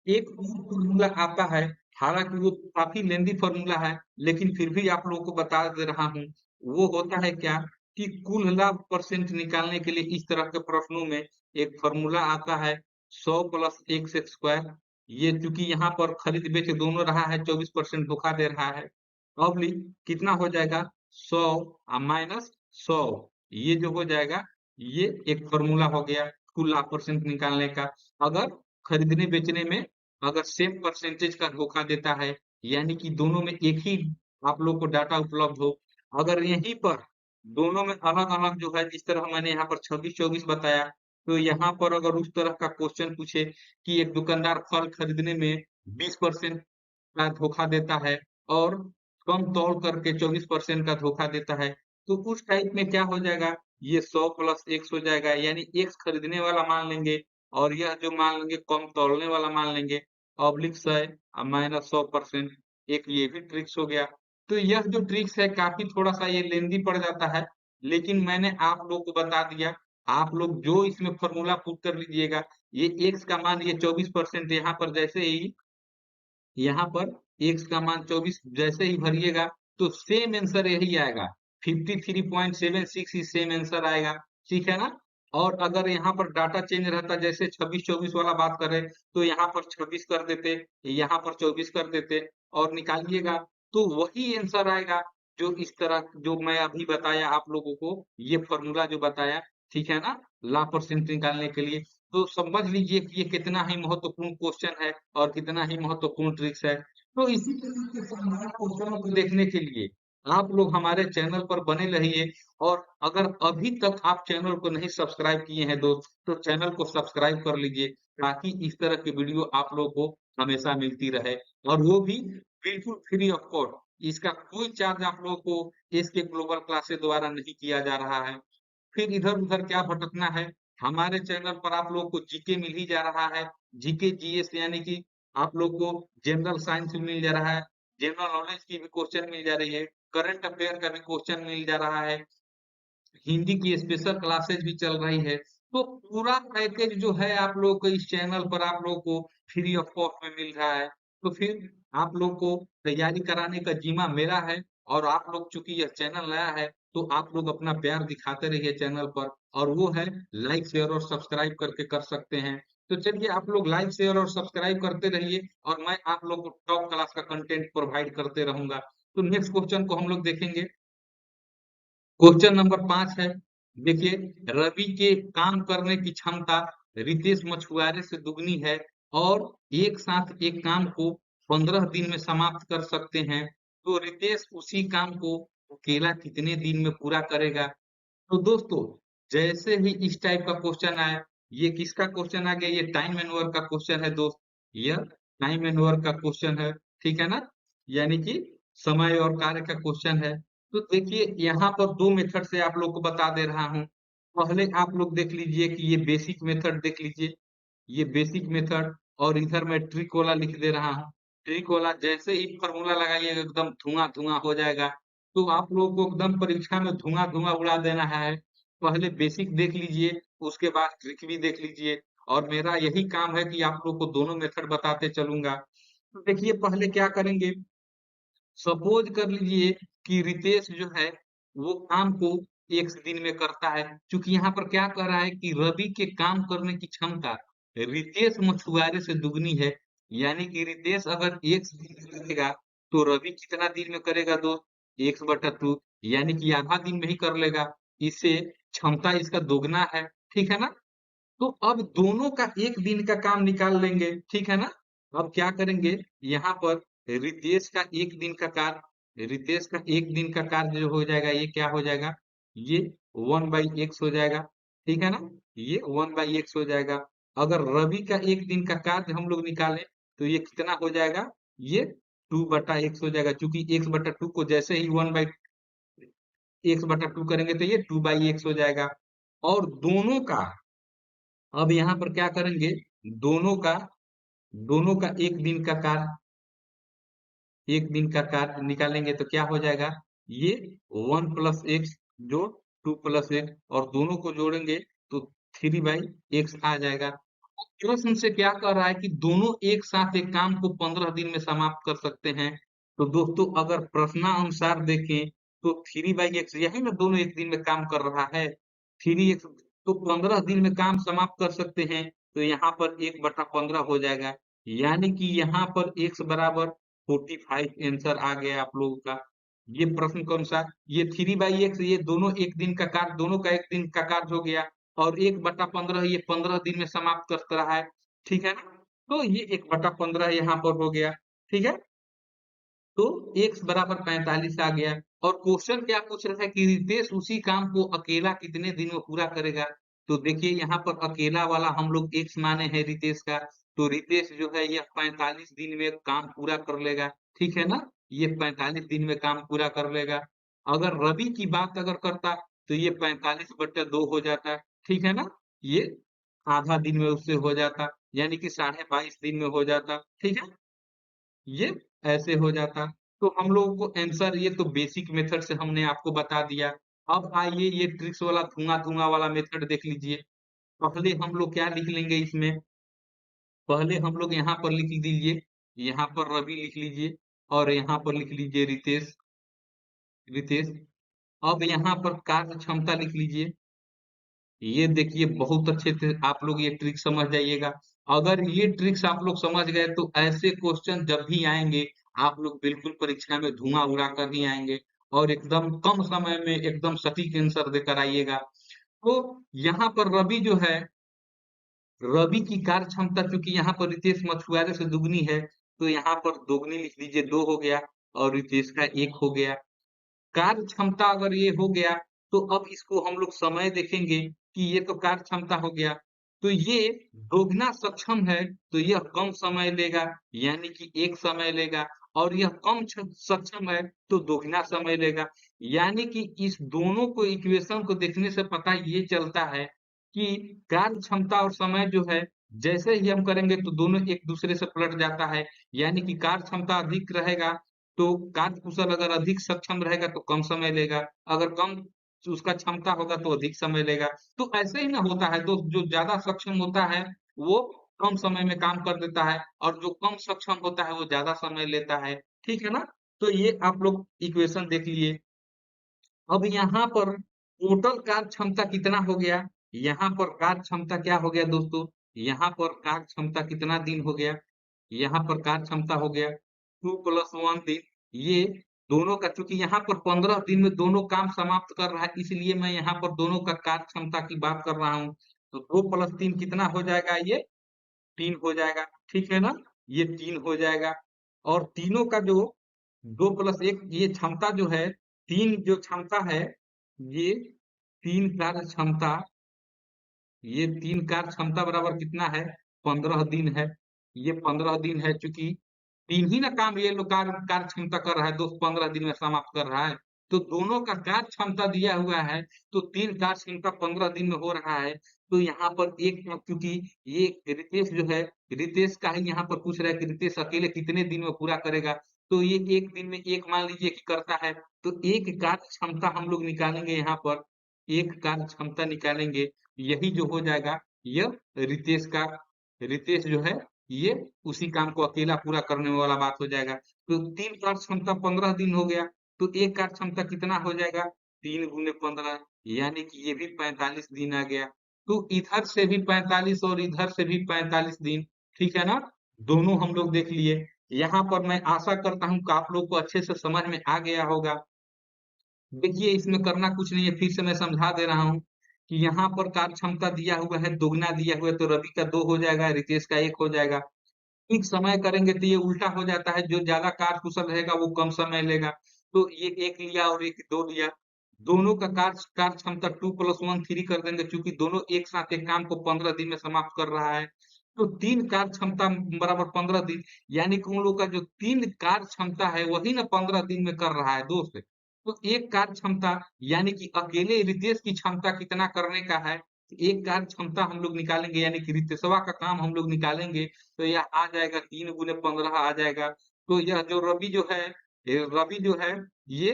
एक और फॉर्मूला आता है, हालांकि वो काफी लेंदी फॉर्मूला है, लेकिन फिर भी आप लोगों को बता दे रहा हूँ। वो होता है क्या कि कुल लाभ परसेंट निकालने के लिए इस तरह के प्रश्नों में एक फॉर्मूला आता है 100 प्लस एक्स स्क्वायर। ये चूंकि यहाँ पर खरीद बेच दोनों रहा है 24% धोखा दे रहा है, ऑब्लिक कितना हो जाएगा 100 माइनस 100, ये जो हो जाएगा ये एक फॉर्मूला हो गया कुल लाभ परसेंट निकालने का। अगर खरीदने बेचने में अगर सेम परसेंटेज का धोखा देता है, यानी कि दोनों में एक ही आप लोग को डाटा उपलब्ध हो, अगर यहीं पर दोनों में अलग अलग जो है जिस तरह मैंने यहाँ पर 26-24 बताया, तो यहाँ पर अगर उस तरह का क्वेश्चन पूछे कि एक दुकानदार फल खरीदने में 20% का धोखा देता है और कम तौल करके 24% का धोखा देता है, तो उस टाइप में क्या हो जाएगा, ये 100 प्लस एक्स हो जाएगा, यानी एक्स खरीदने वाला मान लेंगे और यह जो मान लेंगे कम तौलने वाला मान लेंगे, ऑब्लिक 100 माइनस 100%। एक ये भी ट्रिक्स हो गया। तो यह जो ट्रिक्स है काफी थोड़ा सा ये लेंदी पड़ जाता है, लेकिन मैंने आप लोग को बता दिया। आप लोग जो इसमें फॉर्मूला पुट कर लीजिएगा, ये एक्स का मान ये 24% यहाँ पर जैसे ही यहाँ पर x का मान 24 जैसे ही भरिएगा तो सेम आंसर यही आएगा, 53.76 ही सेम आंसर आएगा, ठीक है ना। और अगर यहाँ पर डाटा चेंज रहता जैसे 26-24 वाला बात करें तो यहाँ पर 26 कर देते, यहाँ पर 24 कर देते और निकालिएगा तो वही आंसर आएगा जो इस तरह जो मैं अभी बताया आप लोगों को, ये फॉर्मूला जो बताया, ठीक है ना, ला परसेंट निकालने के लिए। तो समझ लीजिए कि ये कितना ही महत्वपूर्ण क्वेश्चन है और कितना ही महत्वपूर्ण ट्रिक्स है। तो इसी तरह के शानदार क्वेश्चनों को देखने के लिए आप लोग हमारे चैनल पर बने रहिए और अगर अभी तक आप चैनल को नहीं सब्सक्राइब किए हैं दोस्त, तो चैनल को सब्सक्राइब कर लीजिए ताकि इस तरह की वीडियो आप लोग को हमेशा मिलती रहे और वो भी बिल्कुल फ्री ऑफ कॉस्ट। इसका कोई चार्ज आप लोगों को इसके ग्लोबल क्लासेस द्वारा नहीं किया जा रहा है। फिर इधर-उधर क्या भटकना है, हमारे चैनल पर आप लोग को जीके मिल ही जा रहा है। जीके, जीएस यानी कि आप लोग को जनरल साइंस मिल जा रहा है, जनरल नॉलेज की भी क्वेश्चन मिल जा रही है, करंट अफेयर का भी क्वेश्चन मिल जा रहा है, हिंदी की स्पेशल क्लासेस भी चल रही है। तो पूरा पैकेज जो है आप लोग को इस चैनल पर आप लोग को फ्री ऑफ कॉस्ट में मिल रहा है। तो फिर आप लोग को तैयारी कराने का जिम्मा मेरा है और आप लोग चूंकि यह चैनल नया है तो आप लोग अपना प्यार दिखाते रहिए चैनल पर और वो है लाइक शेयर और सब्सक्राइब करके कर सकते हैं। तो चलिए आप लोग लाइक शेयर और सब्सक्राइब करते रहिए और मैं आप लोग को टॉप क्लास का कंटेंट प्रोवाइड करते रहूंगा। तो नेक्स्ट क्वेश्चन को हम लोग देखेंगे। क्वेश्चन नंबर 5 है, देखिए, रवि के काम करने की क्षमता रितेश मछुआरे से दुगनी है और एक साथ एक काम को 15 दिन में समाप्त कर सकते हैं, तो रितेश उसी काम को अकेला कितने दिन में पूरा करेगा। तो दोस्तों, जैसे ही इस टाइप का क्वेश्चन आया, ये किसका क्वेश्चन आ गया, ये टाइम एंड वर्क का क्वेश्चन है दोस्त, यह टाइम एंड वर्क का क्वेश्चन है, ठीक है ना, यानी कि समय और कार्य का क्वेश्चन है। तो देखिए यहाँ पर दो मेथड से आप लोग को बता दे रहा हूँ। पहले आप लोग देख लीजिए कि ये बेसिक मेथड देख लीजिए, ये बेसिक मेथड और इधर मैं ट्रिक वाला लिख दे रहा हूँ। ट्रिक वाला जैसे ही फॉर्मूला लगाइएगा एकदम धुआं धुआं हो जाएगा। तो आप लोगों को एकदम परीक्षा में धुआं-धुआं उड़ा देना है। पहले बेसिक देख लीजिए, उसके बाद ट्रिक भी देख लीजिए और मेरा यही काम है कि आप लोग को दोनों मेथड बताते चलूँगा। तो देखिए पहले क्या करेंगे, सपोज़ कर लीजिए कि रितेश जो है, वो काम को 1 दिन में करता है। चूँकि यहाँ पर क्या कह रहा है कि रवि के काम करने की क्षमता रितेश मछुआरे से दुगनी है। यानी कि रितेश अगर 1 दिन में करेगा, तो रवि कितना दिन में करेगा दोस्त? 1/2 यानी कि आधा दिन में ही कर लेगा। इससे क्षमता इसका दोगुना है, ठीक है ना? तो अब दोनों का 1 दिन का काम निकाल लेंगे, ठीक है ना? अब क्या करेंगे, यहाँ पर रितेश का 1 दिन का कार्य जो हो जाएगा, ये क्या हो जाएगा? ये 1/x हो जाएगा, ठीक है ना? ये 1/x हो जाएगा। अगर रवि का 1 दिन का कार्य हम लोग निकालें, तो ये कितना हो जाएगा? ये 2/x हो जाएगा, चूँकि x/2 को जैसे ही 1/x/2 करेंगे, तो ये 2/x हो जाएगा। और दोनों का अब यहाँ पर क्या करेंगे, दोनों का दोनों का 1 दिन का कार्य 1 दिन का कार्य निकालेंगे तो क्या हो जाएगा? ये 1 प्लस एक्स जोड़ 2 प्लस एक्स और दोनों को जोड़ेंगे तो 3/x आ जाएगा। अब प्रश्न से क्या कह रहा है कि दोनों एक साथ एक काम को 15 दिन में समाप्त कर सकते हैं। तो दोस्तों अगर प्रश्नानुसार देखें तो 3/x यही ना दोनों 1 दिन में काम कर रहा है। 3x तो 15 दिन में काम समाप्त कर सकते हैं। तो यहाँ पर 1/15 हो जाएगा। यानी कि यहाँ पर x बराबर 45 आंसर आ गया आप लोगों का। ये प्रश्न के अनुसार ये 3/x ये दोनों 1 दिन का कार्य दोनों का 1 दिन का कार्य हो गया और 1/15 ये 15 दिन में समाप्त कर रहा है। ठीक है ना? तो ये 1/15 यहाँ पर हो गया। ठीक है? तो x बराबर 45 आ गया और क्वेश्चन क्या पूछ रहा है कि रितेश उसी काम को अकेला कितने दिन में पूरा करेगा? तो देखिए यहाँ पर अकेला वाला हम लोग x माने हैं रितेश का, तो रितेश जो है यह 45 दिन में काम पूरा कर लेगा, ठीक है ना? ये 45 दिन में काम पूरा कर लेगा। अगर रवि की बात अगर करता तो ये 45/2 हो जाता, ठीक है ना? ये आधा दिन में उससे हो जाता, यानी कि 22.5 दिन में हो जाता, ठीक है? ये ऐसे हो जाता। तो हम लोगों को आंसर ये तो बेसिक मेथड से हमने आपको बता दिया। अब आइए ये ट्रिक्स वाला धुआँ-धुआँ वाला मेथड देख लीजिए। पहले हम लोग क्या लिख लेंगे इसमें, पहले हम लोग यहाँ पर लिख दीजिए, यहाँ पर रवि लिख लीजिए और यहाँ पर लिख लीजिए रितेश रितेश। अब यहाँ पर कार्य क्षमता लिख लीजिए। ये देखिए बहुत अच्छे से आप लोग ये ट्रिक समझ जाइएगा। अगर ये ट्रिक्स आप लोग समझ गए तो ऐसे क्वेश्चन जब भी आएँगे, आप लोग बिल्कुल परीक्षा में धुआँ उड़ाकर ही आएँगे और एकदम कम समय में एकदम सटीक आंसर देकर आइएगा। तो यहाँ पर रवि की कार्य क्षमता चूँकि यहाँ पर रितेश मछुआरे से दुगनी है, तो यहाँ पर दोगुनी लिख लीजिए 2 हो गया और रितेश का 1 हो गया। कार्य क्षमता अगर ये हो गया, तो अब इसको हम लोग समय देखेंगे कि ये तो कार्य क्षमता हो गया। तो ये दोगुना सक्षम है, तो यह कम समय लेगा, यानी कि 1 समय लेगा और यह कम सक्षम है, तो दोगुना समय लेगा। यानी कि इस दोनों को इक्वेशन को देखने से पता ये चलता है कि कार्य क्षमता और समय जो है, जैसे ही हम करेंगे तो दोनों एक दूसरे से पलट जाता है। यानी कि कार्य क्षमता अधिक रहेगा तो कार्यकुशल अगर अधिक सक्षम रहेगा तो कम समय लेगा, अगर कम उसका क्षमता होगा तो अधिक समय लेगा। तो ऐसे ही ना होता है तो जो ज़्यादा सक्षम होता है, वो कम समय में काम कर देता है और जो कम सक्षम होता है वो ज़्यादा समय लेता है। ठीक है ना? तो ये आप लोग इक्वेशन देख लिए। अब यहाँ पर टोटल कार्य क्षमता कितना हो गया? यहाँ पर कार्य क्षमता क्या हो गया दोस्तों? यहाँ पर कार्य क्षमता कितना दिन हो गया? यहाँ पर कार्य क्षमता हो गया 2 + 1 दिन। ये दोनों का चूँकि यहाँ पर 15 दिन में दोनों काम समाप्त कर रहा है, इसलिए मैं यहाँ पर दोनों का कार्य क्षमता की बात कर रहा हूँ। तो 2 + 3 कितना हो जाएगा ये? 3 हो जाएगा, ठीक है ना? ये 3 हो जाएगा और तीनों का जो 2 + 1 ये क्षमता जो है, 3 जो क्षमता है, ये 3 कार्य क्षमता ये 3 कार्य क्षमता बराबर कितना है? 15 दिन है। ये 15 दिन है चूँकि 3 ही ना काम ये लोग कार्य कार्य क्षमता कर रहा है, दोस्त 15 दिन में समाप्त कर रहा है। तो दोनों का कार्य क्षमता दिया हुआ है, तो 3 कार्य क्षमता 15 दिन में हो रहा है। तो यहाँ पर एक क्योंकि ये रितेश जो है, रितेश का ही यहाँ पर पूछ रहा है कि रितेश अकेले कितने दिन में पूरा करेगा? तो ये एक दिन में एक मान लीजिए कि करता है, तो एक कार्य क्षमता हम लोग निकालेंगे यहाँ पर, एक कार्य क्षमता निकालेंगे, यही जो हो जाएगा, यह रितेश का, रितेश जो है, ये उसी काम को अकेला पूरा करने वाला बात हो जाएगा। तो 3 कार्य क्षमता 15 दिन हो गया, तो एक कार्य क्षमता कितना हो जाएगा? 3 गुने 15 यानी कि ये भी 45 दिन आ गया। तो इधर से भी 45 और इधर से भी 45 दिन, ठीक है ना? दोनों हम लोग देख लिए। यहाँ पर मैं आशा करता हूँ कि आप लोग को अच्छे से समझ में आ गया होगा। देखिए इसमें करना कुछ नहीं है, फिर से मैं समझा दे रहा हूँ कि यहाँ पर कार्य क्षमता दिया हुआ है, दोगुना दिया हुआ है, तो रवि का 2 हो जाएगा, रितेश का 1 हो जाएगा। ठीक समय करेंगे तो ये उल्टा हो जाता है, जो ज़्यादा कार्यकुशल रहेगा वो कम समय लेगा। तो ये 1 लिया और एक 2 लिया, दोनों का कार्य क्षमता 2 + 1 3 कर देंगे, चूँकि दोनों एक साथ एक काम को 15 दिन में समाप्त कर रहा है। तो 3 कार्य क्षमता बराबर 15 दिन, यानी कि उन लोग का जो 3 कार्य क्षमता है वही ना 15 दिन में कर रहा है दोस्त। तो एक कार्य क्षमता यानी कि अकेले रितेश की क्षमता कितना करने का है, एक कार्य क्षमता हम लोग निकालेंगे यानी कि रितेशवा का काम हम लोग निकालेंगे, तो यह आ जाएगा 3 गुने 15 आ जाएगा। तो यह जो रवि जो है, ये रवि जो है, ये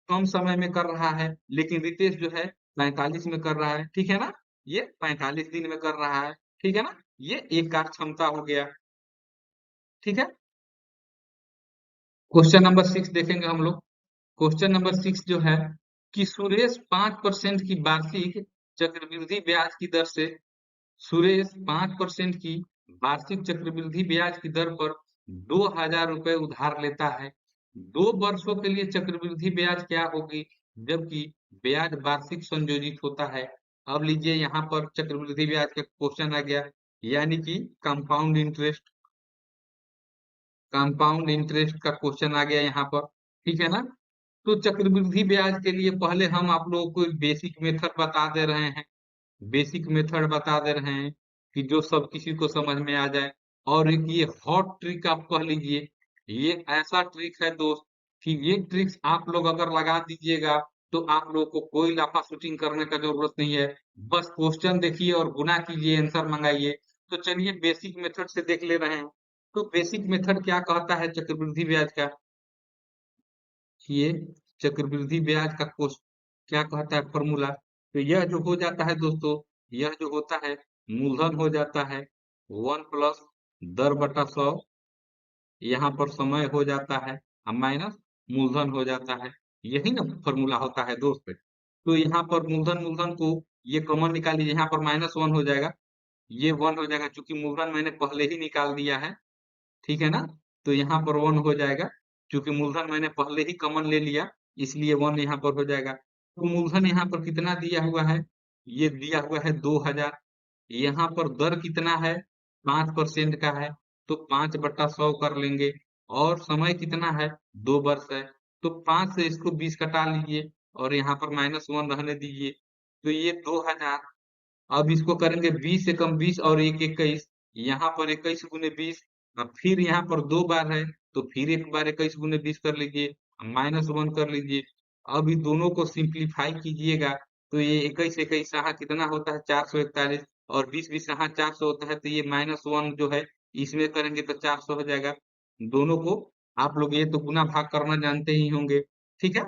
कम समय में कर रहा है, लेकिन रितेश जो है 45 में कर रहा है, ठीक है ना? ये 45 दिन में कर रहा है, ठीक है ना? ये एक कार्य क्षमता हो गया, ठीक है? क्वेश्चन नंबर 6 देखेंगे हम लोग। क्वेश्चन नंबर 6 जो है कि सुरेश 5% की वार्षिक चक्रवृद्धि ब्याज की दर से, सुरेश 5% की वार्षिक चक्रवृद्धि ब्याज की दर पर 2,000 रुपए उधार लेता है। 2 वर्षों के लिए चक्रवृद्धि ब्याज क्या होगी, जबकि ब्याज वार्षिक संयोजित होता है। अब लीजिए यहाँ पर चक्रवृद्धि ब्याज का क्वेश्चन आ गया, यानी कि कंपाउंड इंटरेस्ट, कंपाउंड इंटरेस्ट का क्वेश्चन आ गया यहाँ पर, ठीक है ना? तो चक्रवृद्धि ब्याज के लिए पहले हम आप लोगों को बेसिक मेथड बता दे रहे हैं, बेसिक मेथड बता दे रहे हैं कि जो सब किसी को समझ में आ जाए। और एक ये हॉट ट्रिक आप कह लीजिए, ये ऐसा ट्रिक है दोस्त कि ये ट्रिक्स आप लोग अगर लगा दीजिएगा तो आप लोगों को कोई लाफा शूटिंग करने का जरूरत नहीं है। बस क्वेश्चन देखिए और गुना कीजिए, आंसर मंगाइए। तो चलिए बेसिक मेथड से देख ले रहे हैं। तो बेसिक मेथड क्या कहता है चक्रवृद्धि ब्याज का, ये चक्रवृद्धि ब्याज का कोष क्या कहता है फॉर्मूला, तो यह जो हो जाता है दोस्तों, यह जो होता है मूलधन हो जाता है 1 प्लस दर बटा 100, यहाँ पर समय हो जाता है माइनस मूलधन हो जाता है, यही ना फॉर्मूला होता है दोस्त। तो यहाँ पर मूलधन मूलधन को ये कॉमन निकालिए, यहाँ पर -1 हो जाएगा, ये 1 हो जाएगा, क्योंकि मूलधन मैंने पहले ही निकाल दिया है, ठीक है ना? तो यहाँ पर 1 हो जाएगा, क्योंकि मूलधन मैंने पहले ही कॉमन ले लिया, इसलिए 1 यहाँ पर हो जाएगा। तो मूलधन यहाँ पर कितना दिया हुआ है? ये दिया हुआ है 2000। यहाँ पर दर कितना है? 5% का है, तो 5/100 कर लेंगे। और समय कितना है? 2 वर्ष है, तो 5 से इसको 20 कटा लीजिए और यहाँ पर -1 रहने दीजिए। तो ये 2000, अब इसको करेंगे 20 एकम 20 और 1 21, यहाँ पर 21 गुने 20, अब फिर यहाँ पर 2 बार है, तो फिर एक बार 21 गुने 20 कर लीजिए, -1 कर लीजिए। अब इन दोनों को सिंप्लीफाई कीजिएगा, तो ये 21 21 यहाँ कितना होता है 441, और 20 20 यहाँ 400 होता है, तो ये -1 जो है इसमें करेंगे तो 400 हो जाएगा। दोनों को आप लोग ये तो गुना भाग करना जानते ही होंगे, ठीक है?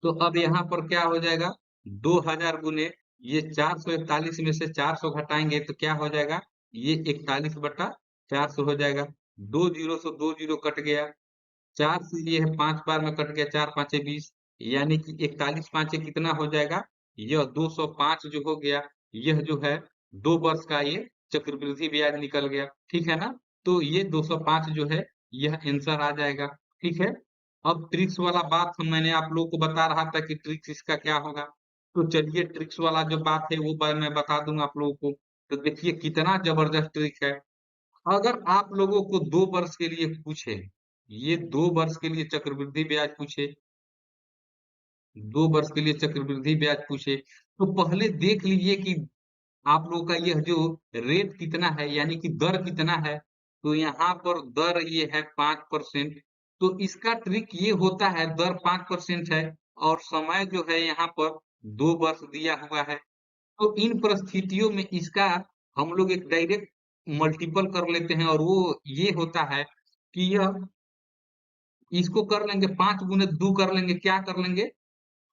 तो अब यहाँ पर क्या हो जाएगा, 2000 गुने ये 441 में से 400 घटाएंगे तो क्या हो जाएगा, ये 41/400 हो जाएगा। 2 जीरो से 2 जीरो कट गया, 4 से ये है 5 बार में कट गया, 4 5 20, यानी कि 41 5 कितना हो जाएगा, यह 205 जो हो गया, यह जो है 2 वर्ष का ये चक्रवृद्धि ब्याज निकल गया, ठीक है ना? तो ये 205 जो है यह आंसर आ जाएगा, ठीक है? अब ट्रिक्स वाला बात मैंने आप लोगों को बता रहा था कि ट्रिक्स इसका क्या होगा, तो चलिए ट्रिक्स वाला जो बात है वो मैं बता दूंगा आप लोगों को। तो देखिए कितना जबरदस्त ट्रिक है। अगर आप लोगों को 2 वर्ष के लिए पूछे, ये 2 वर्ष के लिए चक्रवृद्धि ब्याज पूछे, 2 वर्ष के लिए चक्रवृद्धि ब्याज पूछे, तो पहले देख लीजिए कि आप लोगों का यह जो रेट कितना है, यानी कि दर कितना है। तो यहाँ पर दर ये है 5%, तो इसका ट्रिक ये होता है, दर 5% है और समय जो है यहाँ पर 2 वर्ष दिया हुआ है। तो इन परिस्थितियों में इसका हम लोग एक डायरेक्ट मल्टीपल कर लेते हैं, और वो ये होता है कि यह इसको कर लेंगे 5 गुने 2 कर लेंगे, क्या कर लेंगे?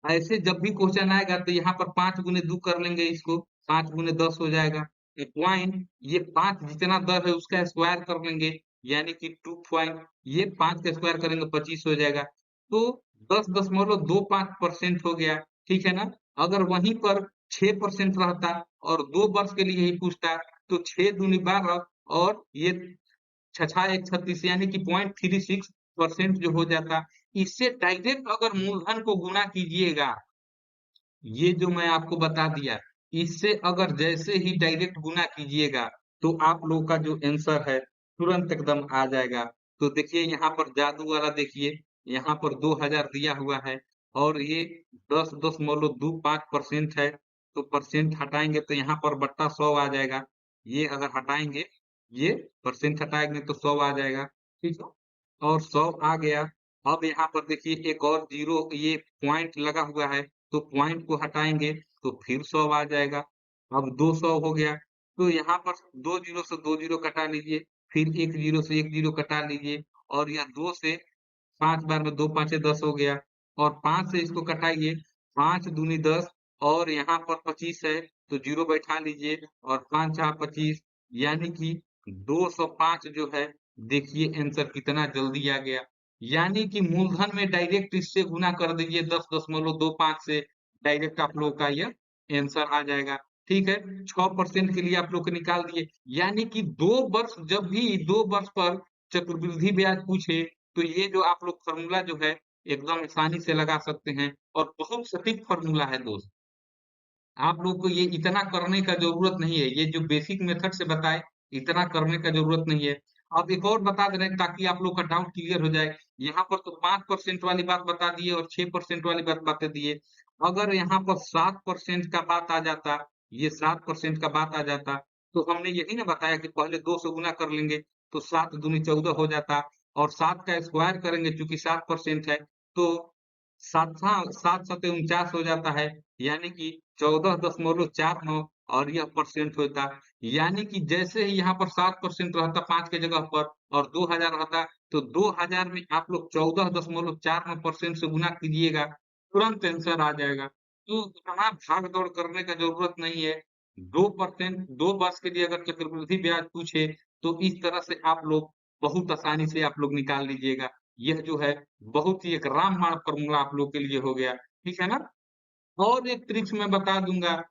ऐसे जब भी क्वेश्चन आएगा तो यहाँ पर 5 गुने 2 कर लेंगे इसको, 5 गुने 10 हो जाएगा। ये पॉइंट, ये 5 जितना दर है उसका स्क्वायर कर लेंगे, यानी कि 2 पॉइंट, ये 5 का स्क्वायर करेंगे 25 हो जाएगा। तो 10.25% हो गया, ठीक है ना? अगर वहीं पर 6% रहता और 2 वर्ष के लिए ही पूछता तो 6 दूनी 12 और ये छछा एक 36 यानी कि 0.36% जो हो जाता। इससे डायरेक्ट अगर मूलधन को गुणा कीजिएगा, ये जो मैं आपको बता दिया, इससे अगर जैसे ही डायरेक्ट गुना कीजिएगा, तो आप लोगों का जो आंसर है, तुरंत एकदम आ जाएगा। तो देखिए यहाँ पर जादू वाला देखिए, यहाँ पर 2000 दिया हुआ है और ये 10.25% है, तो परसेंट हटाएँगे तो यहाँ पर बट्टा 100 आ जाएगा। ये अगर हटाएँगे, ये परसेंट हटाएँगे तो 100 आ जाएगा, ठीक है? और 100 आ गया, अब यहाँ पर देखिए एक और ज़ीरो ये पॉइंट लगा हुआ है, तो पॉइंट को हटाएँगे तो फिर 100 आ जाएगा। अब 200 हो गया, तो यहाँ पर 2 ज़ीरो से 2 ज़ीरो कटा लीजिए, फिर 1 ज़ीरो से 1 ज़ीरो कटा लीजिए और यह 2 से 5 बार में 2 पाँचे 10 हो गया और 5 से इसको घटाइए, 5 दूनी 10 और यहाँ पर 25 है, तो 0 बैठा लीजिए और 5 छहा 25 यानी कि 205 जो है, देखिए आंसर कितना जल्दी आ गया। यानी कि मूलधन में डायरेक्ट इससे गुना कर दीजिए 10.25 से, डायरेक्ट आप लोगों का यह आंसर आ जाएगा। ठीक है, 6% के लिए आप लोग निकाल दिए, यानी कि 2 वर्ष जब भी 2 वर्ष पर चक्रवृद्धि ब्याज पूछे तो ये जो आप लोग फ़ॉर्मूला जो है, एकदम आसानी से लगा सकते हैं और बहुत सटीक फ़ॉर्मूला है दोस्त। आप लोग को ये इतना करने का ज़रूरत नहीं है, ये जो बेसिक मेथड से बताए, इतना करने का ज़रूरत नहीं है। अब एक और बता दे रहे हैं ताकि आप लोग का डाउट क्लियर हो जाए। यहाँ पर तो 5% वाली बात बता दिए और 6% वाली बात बता दिए। अगर यहाँ पर 7% का बात आ जाता, ये 7% का बात आ जाता, तो हमने यही ना बताया कि पहले 2 से गुना कर लेंगे, तो 7 दूनी 14 हो जाता और 7 का स्क्वायर करेंगे चूँकि 7% है, तो 7 सत्ते 49 हो जाता है, यानी कि 14.49 और यह परसेंट होता। यानी कि जैसे ही यहाँ पर 7% रहता 5 के जगह पर और 2000 रहता, तो 2000 में आप लोग 14.4 में परसेंट से गुना कीजिएगा, तुरंत आंसर आ जाएगा। तो इतना भाग-दौड़ करने का ज़रूरत नहीं है। 2% 2 वर्ष के लिए अगर चक्रवृद्धि ब्याज पूछे, तो इस तरह से आप लोग बहुत आसानी से आप लोग निकाल लीजिएगा। यह जो है बहुत ही एक रामबाण फ़ॉर्मूला आप लोग के लिए हो गया, ठीक है ना? और एक ट्रिक्स मैं बता दूँगा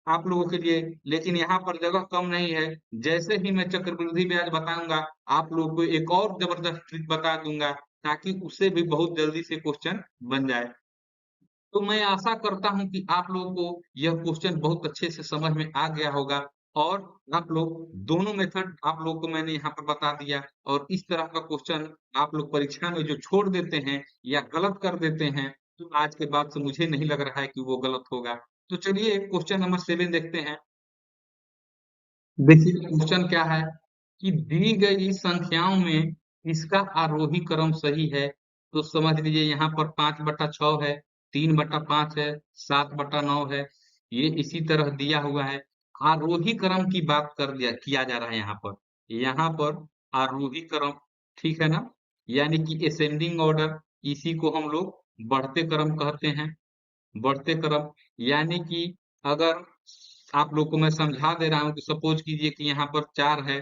आप लोगों के लिए, लेकिन यहाँ पर जगह कम नहीं है। जैसे ही मैं चक्रवृद्धि ब्याज बताऊँगा, आप लोगों को एक और ज़बरदस्त ट्रिक बता दूँगा, ताकि उससे भी बहुत जल्दी से क्वेश्चन बन जाए। तो मैं आशा करता हूँ कि आप लोगों को यह क्वेश्चन बहुत अच्छे से समझ में आ गया होगा और आप लोग दोनों मेथड आप लोगों को मैंने यहाँ पर बता दिया और इस तरह का क्वेश्चन आप लोग परीक्षा में जो छोड़ देते हैं या गलत कर देते हैं, तो आज के बाद से मुझे नहीं लग रहा है कि वो गलत होगा। तो चलिए क्वेश्चन नंबर 7 देखते हैं। देखिए क्वेश्चन क्या है कि दी गई संख्याओं में इसका आरोही क्रम सही है, तो समझ लीजिए यहाँ पर 5/6 है, 3/5 है, 7/9 है, ये इसी तरह दिया हुआ है। आरोही क्रम की बात कर दिया किया जा रहा है यहाँ पर। यहाँ पर आरोही क्रम, ठीक है ना? यानी कि असेंडिंग ऑर्डर, इसी को हम लोग बढ़ते क्रम कहते हैं। बढ़ते क्रम यानी कि अगर आप लोग को मैं समझा दे रहा हूँ कि सपोज़ कीजिए कि यहाँ पर 4 है,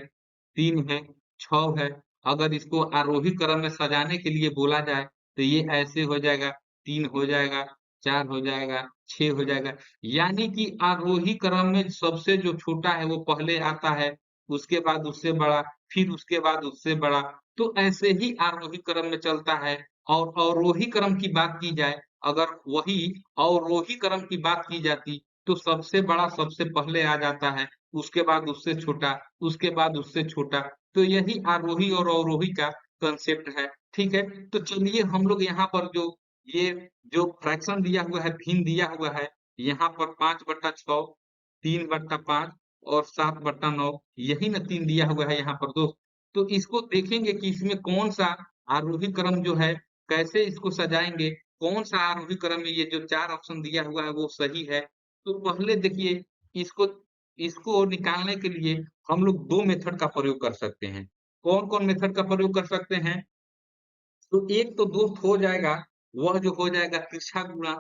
3 है, 6 है, अगर इसको आरोही क्रम में सजाने के लिए बोला जाए, तो ये ऐसे हो जाएगा, 3 हो जाएगा, 4 हो जाएगा, 6 हो जाएगा। यानी कि आरोही क्रम में सबसे जो छोटा है वो पहले आता है, उसके बाद उससे बड़ा, फिर उसके बाद उससे बड़ा। तो ऐसे ही आरोही क्रम में चलता है और अवरोही क्रम की बात की जाए, अगर वही अवरोही क्रम की बात की जाती, तो सबसे बड़ा सबसे पहले आ जाता है, उसके बाद उससे छोटा, उसके बाद उससे छोटा। तो यही आरोही और अवरोही का कांसेप्ट है, ठीक है? तो चलिए हम लोग यहाँ पर ये जो फ्रैक्शन दिया हुआ है, भिन्न दिया हुआ है, यहाँ पर 5/6, 3/5 और 7/9 यही ना 3 दिया हुआ है यहाँ पर दोस्त। तो इसको देखेंगे कि इसमें कौन-सा आरोही क्रम जो है, कैसे इसको सजाएँगे, कौन-सा आरोही क्रम में ये जो 4 ऑप्शन दिया हुआ है वो सही है। तो पहले देखिए इसको इसको निकालने के लिए हम लोग 2 मेथड का प्रयोग कर सकते हैं। कौन-कौन मेथड का प्रयोग कर सकते हैं? तो एक तो दोस्त हो जाएगा, वह जो हो जाएगा तिरछा गुणा,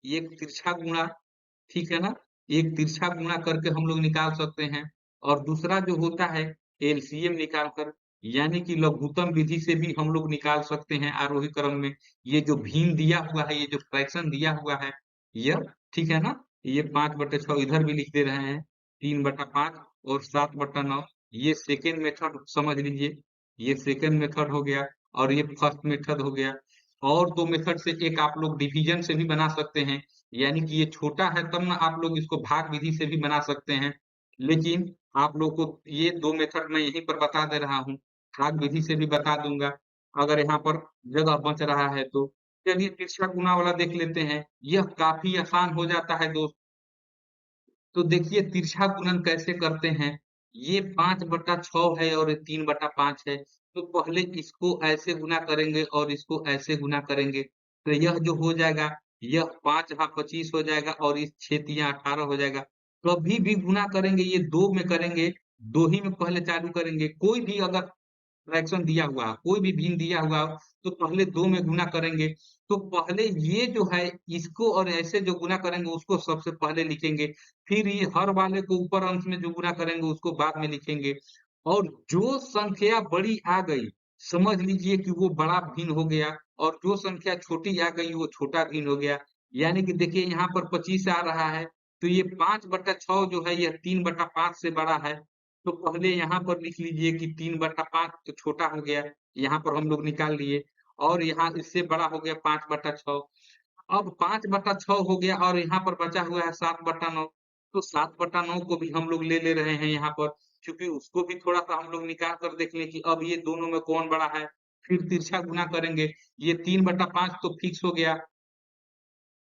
एक तिरछा गुणा, ठीक है ना? एक तिरछा गुणा करके हम लोग निकाल सकते हैं और दूसरा जो होता है एलसीएम निकाल कर, यानी कि लघुत्तम विधि से भी हम लोग निकाल सकते हैं आरोही क्रम में। ये जो भिन्न दिया हुआ है, ये जो फ्रैक्शन दिया हुआ है, यह ठीक है ना? ये 5/6 इधर भी लिख दे रहे हैं, 3/5 और 7/9, ये सेकंड मेथड समझ लीजिए, ये सेकंड मेथड हो गया और ये फर्स्ट मेथड हो गया। और 2 मेथड से एक आप लोग डिवीजन से भी बना सकते हैं, यानी कि ये छोटा है तब ना आप लोग इसको भाग विधि से भी बना सकते हैं। लेकिन आप लोग को ये 2 मेथड मैं यहीं पर बता दे रहा हूँ, भाग विधि से भी बता दूँगा, अगर यहाँ पर जगह बच रहा है तो। चलिए तिरछा गुणा वाला देख लेते हैं, यह काफ़ी आसान हो जाता है दोस्त। तो देखिए तिरछा गुणन कैसे करते हैं, ये 5/6 है और ये 3/5 है, तो पहले इसको ऐसे गुना करेंगे और इसको ऐसे गुना करेंगे, तो यह जो हो जाएगा, यह 5 × 25 हो जाएगा और इस 6×3 = 18 हो जाएगा। कभी भी गुना करेंगे ये 2 में करेंगे, 2 ही में पहले चालू करेंगे, कोई भी अगर फ्रैक्शन दिया हुआ है, कोई भी भिन्न दिया हुआ हो, तो पहले 2 में गुना करेंगे। तो पहले ये जो है इसको और ऐसे जो गुना करेंगे उसको सबसे पहले लिखेंगे, फिर ये हर वाले को ऊपर अंश में जो गुना करेंगे उसको बाद में लिखेंगे। और जो संख्या बड़ी आ गई, समझ लीजिए कि वो बड़ा भिन्न हो गया और जो संख्या छोटी आ गई वो छोटा भिन्न हो गया। यानी कि देखिए यहाँ पर 25 आ रहा है, तो ये 5/6 जो है यह 3/5 से बड़ा है। तो पहले यहाँ पर लिख लीजिए कि 3/5 तो छोटा हो गया, यहाँ पर हम लोग निकाल लिए और यहाँ इससे बड़ा हो गया 5/6। अब 5/6 हो गया और यहाँ पर बचा हुआ है 7/9, तो 7/9 को भी हम लोग ले ले रहे हैं यहाँ पर, क्योंकि उसको भी थोड़ा-सा हम लोग निकाल कर देख लें कि अब ये दोनों में कौन बड़ा है। फिर तिरछा गुना करेंगे, ये 3/5 तो फिक्स हो गया,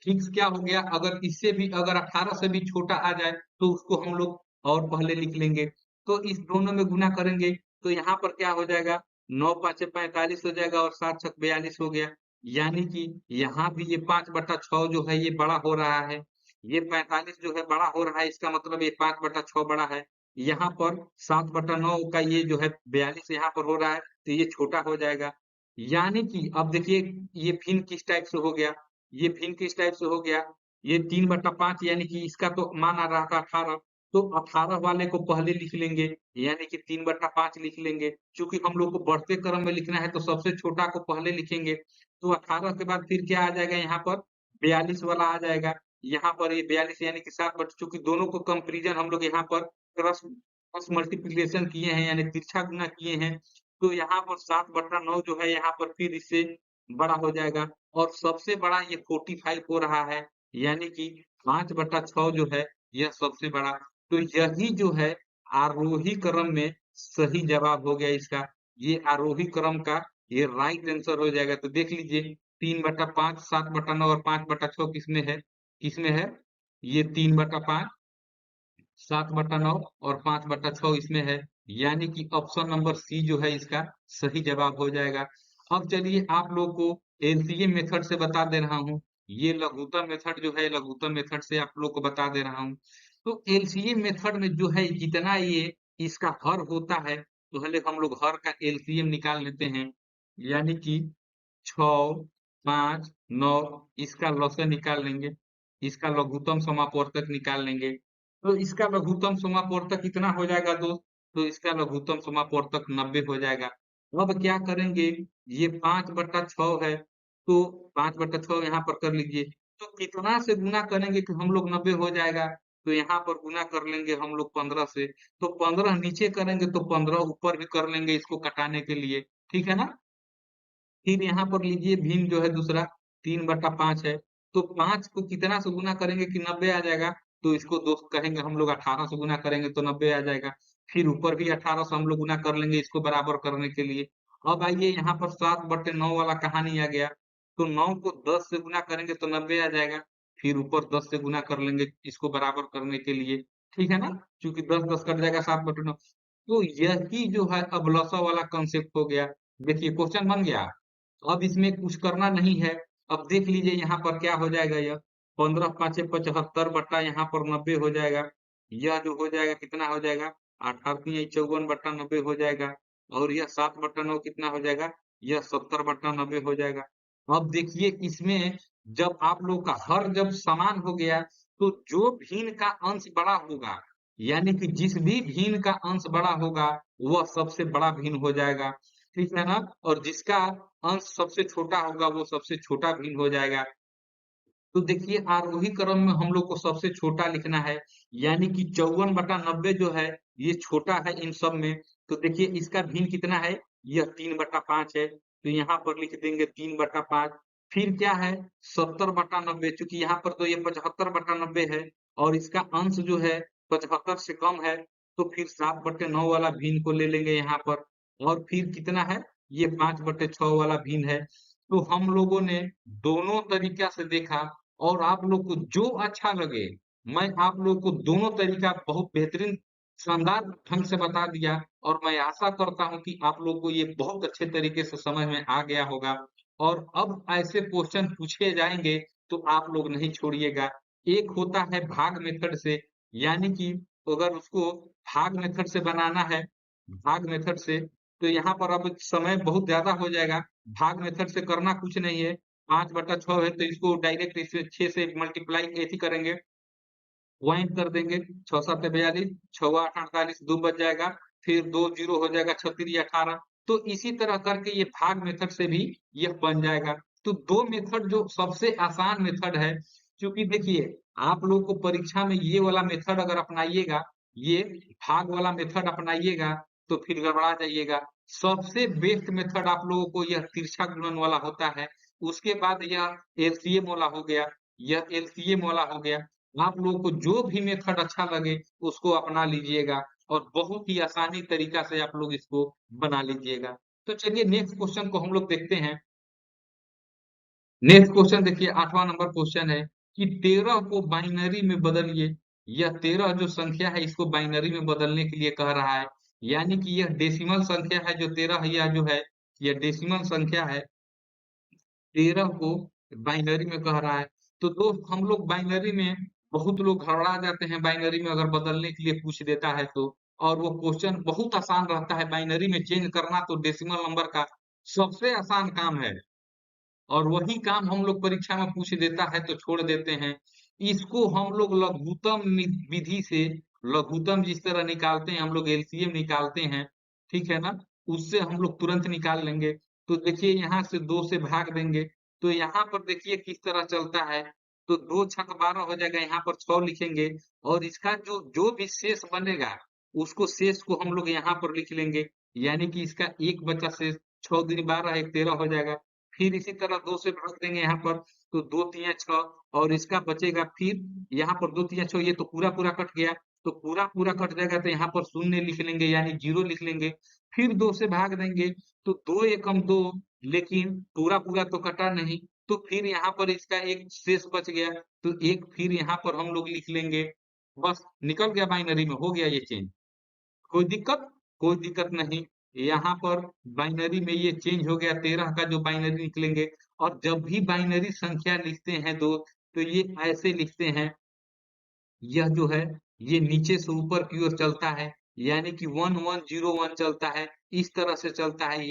फिक्स क्या हो गया, अगर इससे भी अगर 18 से भी छोटा आ जाए तो उसको हम लोग और पहले लिख लेंगे। तो इस दोनों में गुना करेंगे तो यहाँ पर क्या हो जाएगा, 9×5 = 45 हो जाएगा और 7×6 = 42 हो गया। यानी कि यहाँ भी ये 5/6 जो है ये बड़ा हो रहा है। ये 45 जो है बड़ा हो रहा है, इसका मतलब ये 5/6 बड़ा है। यहाँ पर 7/9 का ये जो है 42 यहाँ पर हो रहा है, तो ये छोटा हो जाएगा। यानी कि अब देखिए ये भिन्न किस टाइप से हो गया, ये भिन्न किस टाइप से हो गया, ये 3/5 यानी कि इसका तो मान आ रहा था 18, तो 18 वाले को पहले लिख लेंगे, यानी कि 3/5 लिख लेंगे। चूँकि हम लोग को बढ़ते क्रम में लिखना है तो सबसे छोटा को पहले लिखेंगे, तो 18 के बाद फिर क्या आ जाएगा यहाँ पर 42 वाला आ जाएगा। यहाँ पर ये 42 यानी कि 7 बट चूँकि दोनों को कंपैरिज़न हम लोग यहाँ पर क्रॉस क्रॉस मल्टीप्लिकेशन किए हैं यानी तिरछा गुना किए हैं, तो यहाँ पर 7/9 जो है यहाँ पर फिर इससे बड़ा हो जाएगा और सबसे बड़ा ये 45 हो रहा है, यानी कि 5/6 जो है यह सबसे बड़ा। तो यही जो है आरोही क्रम में सही जवाब हो गया इसका। ये आरोही क्रम का ये राइट आंसर हो जाएगा। तो देख लीजिए 3/5, 7/9 और 5/6 किसमें है? किसमें है? ये 3/5, 7/9 और 5/6 इसमें है। यानी कि ऑप्शन नंबर सी जो है इसका सही जवाब हो जाएगा। अब चलिए आप लोग को एलसीएम मेथड से बता दे रहा हूँ। ये लघुत्तम मेथड जो है लघुत्तम मेथड से आप लोग को बता दे रहा हूँ। तो एलसीएम मेथड में जो है जितना ये इसका हर होता है, तो पहले हम लोग हर का एलसीएम निकाल लेते हैं। यानी कि 6, 5, 9 इसका लॉसें निकाल लेंगे। इसका लघुत्तम समापवर्तक निकाल लेंगे। तो इसका लघुत्तम समापवर्तक कितना हो जाएगा दोस्त? तो इसका लघुत्तम समापवर्तक 90 हो जाएगा। अब क्या करेंगे? ये 5/6 है, तो 5/6 यहाँ पर कर लीजिए। तो कितना से गुना करेंगे कि हम लोग 90 हो जाएगा? तो यहाँ पर गुना कर लेंगे हम लोग 15 से। तो 15 नीचे करेंगे तो 15 ऊपर भी कर लेंगे इसको घटाने के लिए। ठीक है ना? फिर यहाँ पर लीजिए भिन्न जो है दूसरा 3/5 है, तो 5 को कितना से गुना करेंगे कि 90 आ जाएगा, तो इसको दोस्त कहेंगे हम लोग 18 से गुना करेंगे तो 90 आ जाएगा। फिर ऊपर भी 18 से हम लोग गुना कर लेंगे इसको बराबर करने के लिए। अब आइए यहाँ पर 7/9 वाला कहानी आ गया, तो 9 को 10 से गुना करेंगे तो 90 आ जाएगा। फिर ऊपर 10 से गुना कर लेंगे इसको बराबर करने के लिए, ठीक है ना? क्योंकि 10-10 कट जाएगा 7/9। तो यही जो है अब लसा वाला कांसेप्ट हो गया। देखिए क्वेश्चन बन गया। अब इसमें कुछ करना नहीं है। अब देख लीजिए यहाँ पर क्या हो जाएगा यह 15 5 75 बट्टा यहाँ पर 90 हो जाएगा। यह जो हो जाएगा कितना हो जाएगा 8 8 54 बट्टा 90 हो जाएगा और यह 7/9 कितना हो जाएगा यह 70/90 हो जाएगा। अब देखिए इसमें जब आप लोग का हर जब समान हो गया, तो जो भिन्न का अंश बड़ा होगा, यानी कि जिस भी भिन्न का अंश बड़ा होगा, वह सबसे बड़ा भिन्न हो जाएगा, ठीक है ना? और जिसका अंश सबसे छोटा होगा, वो सबसे छोटा भिन्न हो जाएगा। तो देखिए आरोही क्रम में हम लोग को सबसे छोटा लिखना है, यानी कि 54/90 जो है, ये छोटा है इन सब में। तो देखिए इसका भिन्न कितना है? यह 3/5 है। तो यहाँ पर लिख देंगे 3/5। फिर क्या है? 70/90, चूंकि यहाँ पर तो ये 75/90 है और इसका अंश जो है 75 से कम है, तो फिर 7/9 वाला भिन्न को ले लेंगे यहाँ पर। और फिर कितना है? ये 5/6 वाला भिन्न है। तो हम लोगों ने दोनों तरीका से देखा और आप लोग को जो अच्छा लगे, मैं आप लोग को दोनों तरीका बहुत बेहतरीन शानदार ढंग से बता दिया और मैं आशा करता हूँ कि आप लोग को ये बहुत अच्छे तरीके से समझ में आ गया होगा। और अब ऐसे क्वेश्चन पूछे जाएंगे तो आप लोग नहीं छोड़िएगा। एक होता है भाग मेथड से, यानी कि अगर उसको भाग मेथड से बनाना है, भाग मेथड से, तो यहाँ पर अब समय बहुत ज्यादा हो जाएगा। भाग मेथड से करना कुछ नहीं है, 5/6 है तो इसको डायरेक्ट इसे 6 से मल्टीप्लाई ऐसे करेंगे, पॉइंट कर देंगे, 6 7 42, 6 8 48, 2 बच जाएगा, फिर 2 जीरो हो जाएगा, 36 18। तो इसी तरह करके ये भाग मेथड से भी यह बन जाएगा। तो दो मेथड जो सबसे आसान मेथड है, क्योंकि देखिए आप लोगों को परीक्षा में ये वाला मेथड अगर अपनाइएगा, ये भाग वाला मेथड अपनाइएगा, तो फिर गड़बड़ा जाइएगा। सबसे बेस्ट मेथड आप लोगों को यह तिरछा गुणन वाला होता है। उसके बाद यह एलसीएम वाला हो गया, यह एलसीएम वाला हो गया। आप लोगों को जो भी मेथड अच्छा लगे उसको अपना लीजिएगा और बहुत ही आसानी तरीका से आप लोग इसको बना लीजिएगा। तो चलिए नेक्स्ट क्वेश्चन को हम लोग देखते हैं। नेक्स्ट क्वेश्चन देखिए 8वां नंबर क्वेश्चन है कि 13 को बाइनरी में बदलिए। यह 13 जो संख्या है इसको बाइनरी में बदलने के लिए कह रहा है, यानी कि यह डेसिमल संख्या है जो 13 यह जो है, यह डेसिमल संख्या है। 13 को बाइनरी में कह रहा है। तो दोस्त हम लोग बाइनरी में बहुत लोग घबरा जाते हैं, बाइनरी में अगर बदलने के लिए पूछ देता है तो, और वो क्वेश्चन बहुत आसान रहता है। बाइनरी में चेंज करना तो डेसिमल नंबर का सबसे आसान काम है और वही काम हम लोग परीक्षा में पूछ देता है तो छोड़ देते हैं। इसको हम लोग विधि से, लघुत्तम जिस तरह निकालते हैं हम लोग एलसीएम निकालते हैं, ठीक है ना? उससे हम लोग तुरंत निकाल लेंगे। तो देखिए यहाँ से 2 से भाग देंगे, तो यहाँ पर देखिए किस तरह चलता है। तो 2 छक 12 हो जाएगा, यहाँ पर 6 लिखेंगे और इसका जो जो भी शेष बनेगा, उसको शेष को हम लोग यहाँ पर लिख लेंगे। यानी कि इसका एक बचा शेष, 6 दूनी 12 1 13 हो जाएगा। फिर इसी तरह 2 से भाग देंगे यहाँ पर, तो 2 तिया 6 और इसका बचेगा फिर यहाँ पर 2 तिया 6, ये तो पूरा-पूरा कट गया, तो पूरा-पूरा कट जाएगा तो यहाँ पर शून्य लिख लेंगे यानी 0 लिख लेंगे। फिर 2 से भाग देंगे तो 2 एकम 2, लेकिन पूरा-पूरा तो कटा नहीं, तो फिर यहाँ पर इसका एक शेष बच गया, तो 1 फिर यहाँ पर हम लोग लिख लेंगे। बस निकल गया बाइनरी में, हो गया ये चेंज। कोई दिक्कत? कोई दिक्कत नहीं। यहाँ पर बाइनरी में ये चेंज हो गया, 13 का जो बाइनरी निकलेंगे। और जब भी बाइनरी संख्या लिखते हैं तो ये ऐसे लिखते हैं, यह जो है ये नीचे से ऊपर की ओर चलता है, यानी कि 1101 चलता है, इस तरह से चलता है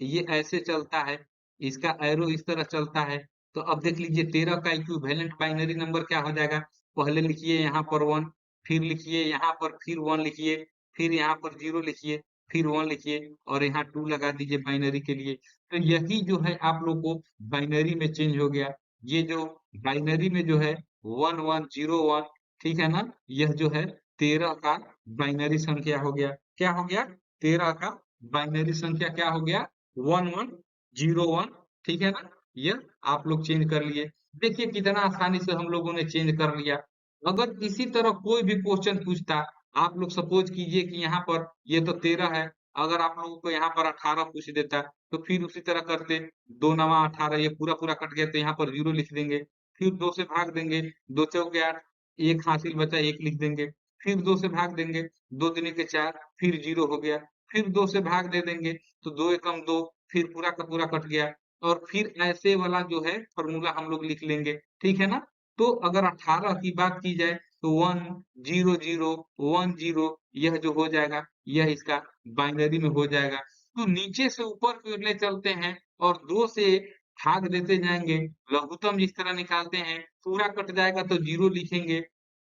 ये ऐसे चलता है, इसका एरो इस तरह चलता है। तो अब देख लीजिए 13 का इक्विवेलेंट बाइनरी नंबर क्या हो जाएगा? पहले लिखिए यहाँ पर 1, फिर लिखिए यहाँ पर फिर 1 लिखिए, फिर यहाँ पर 0 लिखिए, फिर 1 लिखिए और यहाँ 2 लगा दीजिए बाइनरी के लिए। तो यही जो है आप लोग को बाइनरी में चेंज हो गया। ये जो बाइनरी में जो है 1101, ठीक है ना? यह जो है 13 का बाइनरी संख्या हो गया। क्या हो गया? 13 का बाइनरी संख्या क्या हो गया? 1101, ठीक है ना? यह आप लोग चेंज कर लिए। देखिए कितना आसानी से हम लोगों ने चेंज कर लिया। अगर इसी तरह कोई भी क्वेश्चन पूछता, आप लोग सपोज कीजिए कि यहाँ पर ये तो 13 है, अगर आप लोगों को यहाँ पर 18 पूछ देता, तो फिर उसी तरह करते, 2 नवा 18, ये पूरा-पूरा कट गया तो यहाँ पर 0 लिख देंगे। फिर 2 से भाग देंगे, 2 चौके 8, 1 हासिल बचा 1 लिख देंगे। फिर 2 से भाग देंगे, 2 दूनी के 4, फिर 0 हो गया। फिर 2 से भाग दे देंगे, तो 2 एकम 2, फिर पूरा का पूरा कट गया। और फिर ऐसे वाला जो है फ़ॉर्मूला हम लोग लिख लेंगे, ठीक है ना? तो अगर 18 की बात की जाए तो 1 0 0 1 0 यह जो हो जाएगा, यह इसका बाइनरी में हो जाएगा। तो नीचे से ऊपर की ओर ले चलते हैं और 2 से भाग देते जाएँगे। लघुत्तम जिस तरह निकालते हैं, पूरा कट जाएगा तो 0 लिखेंगे,